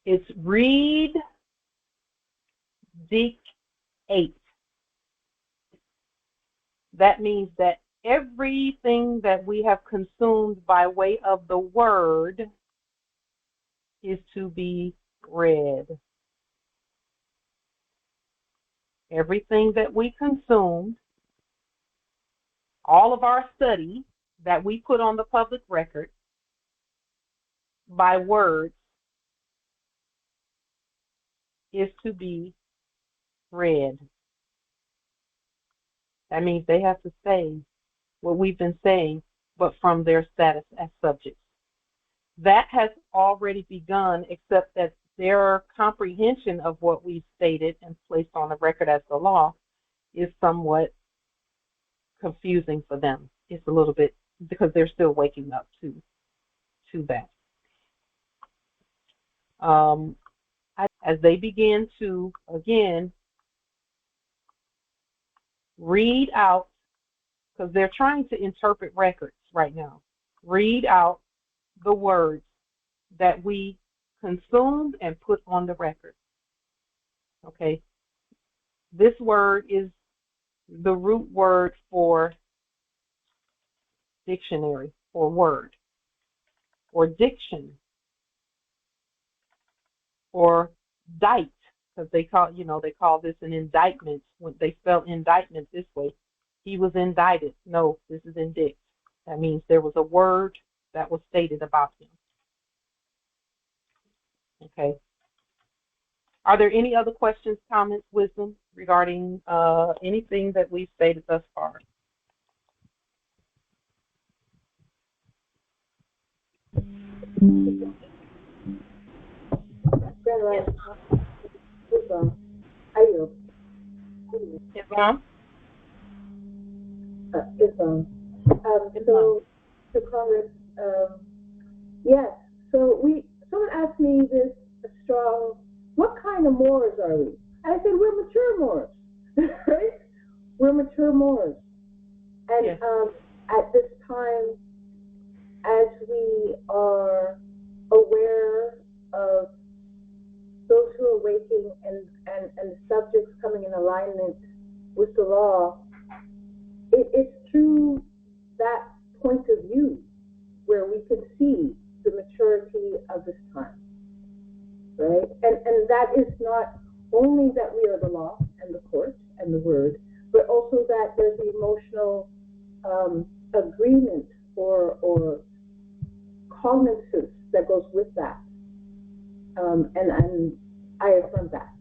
It's read Dic 8. That means that everything that we have consumed by way of the word is to be read. Everything that we consumed, all of our study that we put on the public record by words is to be read. That means they have to say what we've been saying, but from their status as subjects. That has already begun, except that their comprehension of what we've stated and placed on the record as the law is somewhat confusing for them. It's a little bit, because they're still waking up to that. As they begin to, again, read out, because they're trying to interpret records right now, read out the words that we consumed and put on the record. Okay? This word is the root word for dictionary, or word, or diction, or dite, because they call this an indictment. When they spell indictment this way, he was indicted. No, this is indict. That means there was a word that was stated about him. Okay. Are there any other questions, comments, wisdom regarding anything that we've stated thus far? Islam? Islam. So, Congress, yes. So someone asked me this strong, what kind of Moors are we? And I said, we're mature Moors, right? We're mature Moors. And yes. At this time, as we are aware of those who are waking and subjects coming in alignment with the law, it's through that point of view where we can see the maturity of this time, right? And that is not only that we are the law and the court and the word, but also that there's the emotional agreement or cognizance that goes with that. And I affirm that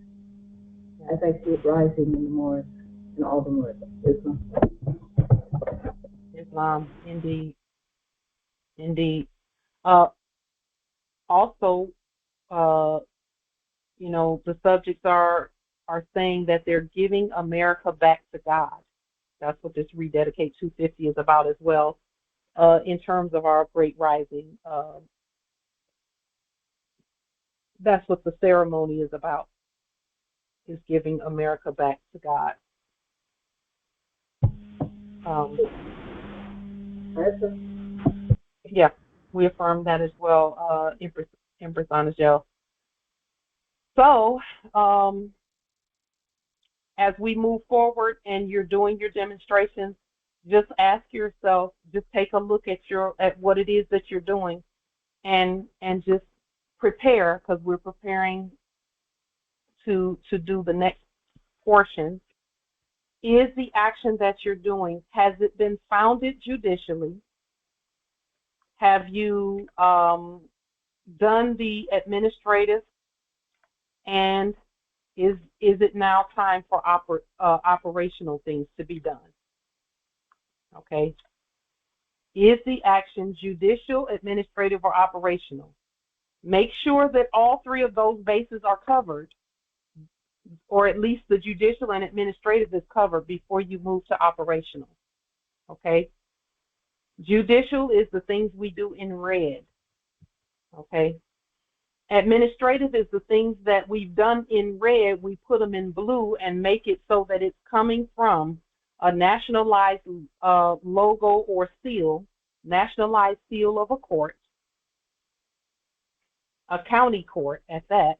as I see it rising in the Moors, in all the Moors of Islam. Islam, indeed. Indeed. Also, the subjects are saying that they're giving America back to God. That's what this Rededicate 250 is about as well, in terms of our great rising. That's what the ceremony is about, is giving America back to God. Yeah, we affirm that as well, Empress Anajel. So, as we move forward and you're doing your demonstrations, just ask yourself, just take a look at what it is that you're doing, and just prepare, because we're preparing to do the next portion. Is the action that you're doing, has it been founded judicially? Have you done the administrative, and is it now time for operational things to be done? Okay. Is the action judicial, administrative, or operational? Make sure that all three of those bases are covered, or at least the judicial and administrative is covered before you move to operational. Okay? Judicial is the things we do in red. Okay? Administrative is the things that we've done in red, we put them in blue and make it so that it's coming from a nationalized logo or seal, nationalized seal of a court, a county court at that,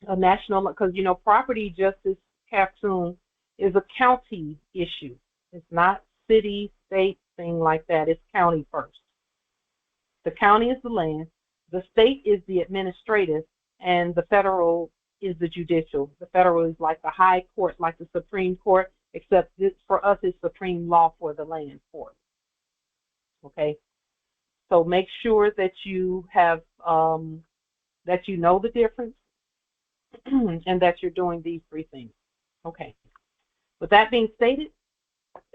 a national, because property justice caption is a county issue. It's not city, state, thing like that. It's county first. The county is the land, the state is the administrative, and the federal is the judicial. The federal is like the high court, like the Supreme Court, except this, for us, it's supreme law for the land court. Okay, so make sure that you have that you know the difference and that you're doing these three things. Okay. With that being stated,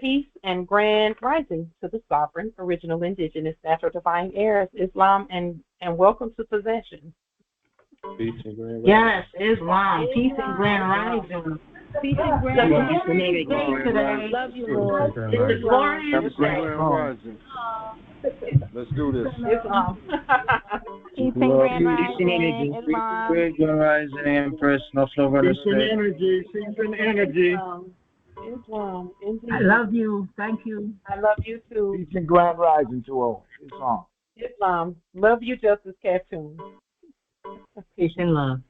peace and grand rising to the sovereign, original, indigenous, natural, divine heirs, Islam, and welcome to possession. Peace and grand rising. Yes, Islam. Peace and grand rising. Peace and grand rising today. Love you, Lord. It's a glorious Rising. Let's do this. Islam. Peace and grand rising. Islam. Grand rising, Empress. No flow for the state. Energy. Islam. Indeed. I love you. Thank you. I love you too. Peace and grand rising to all. Islam. Islam. Love you, Justice Cartoon. Peace and love.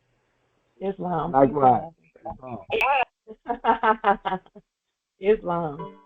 Islam. Likewise. Islam.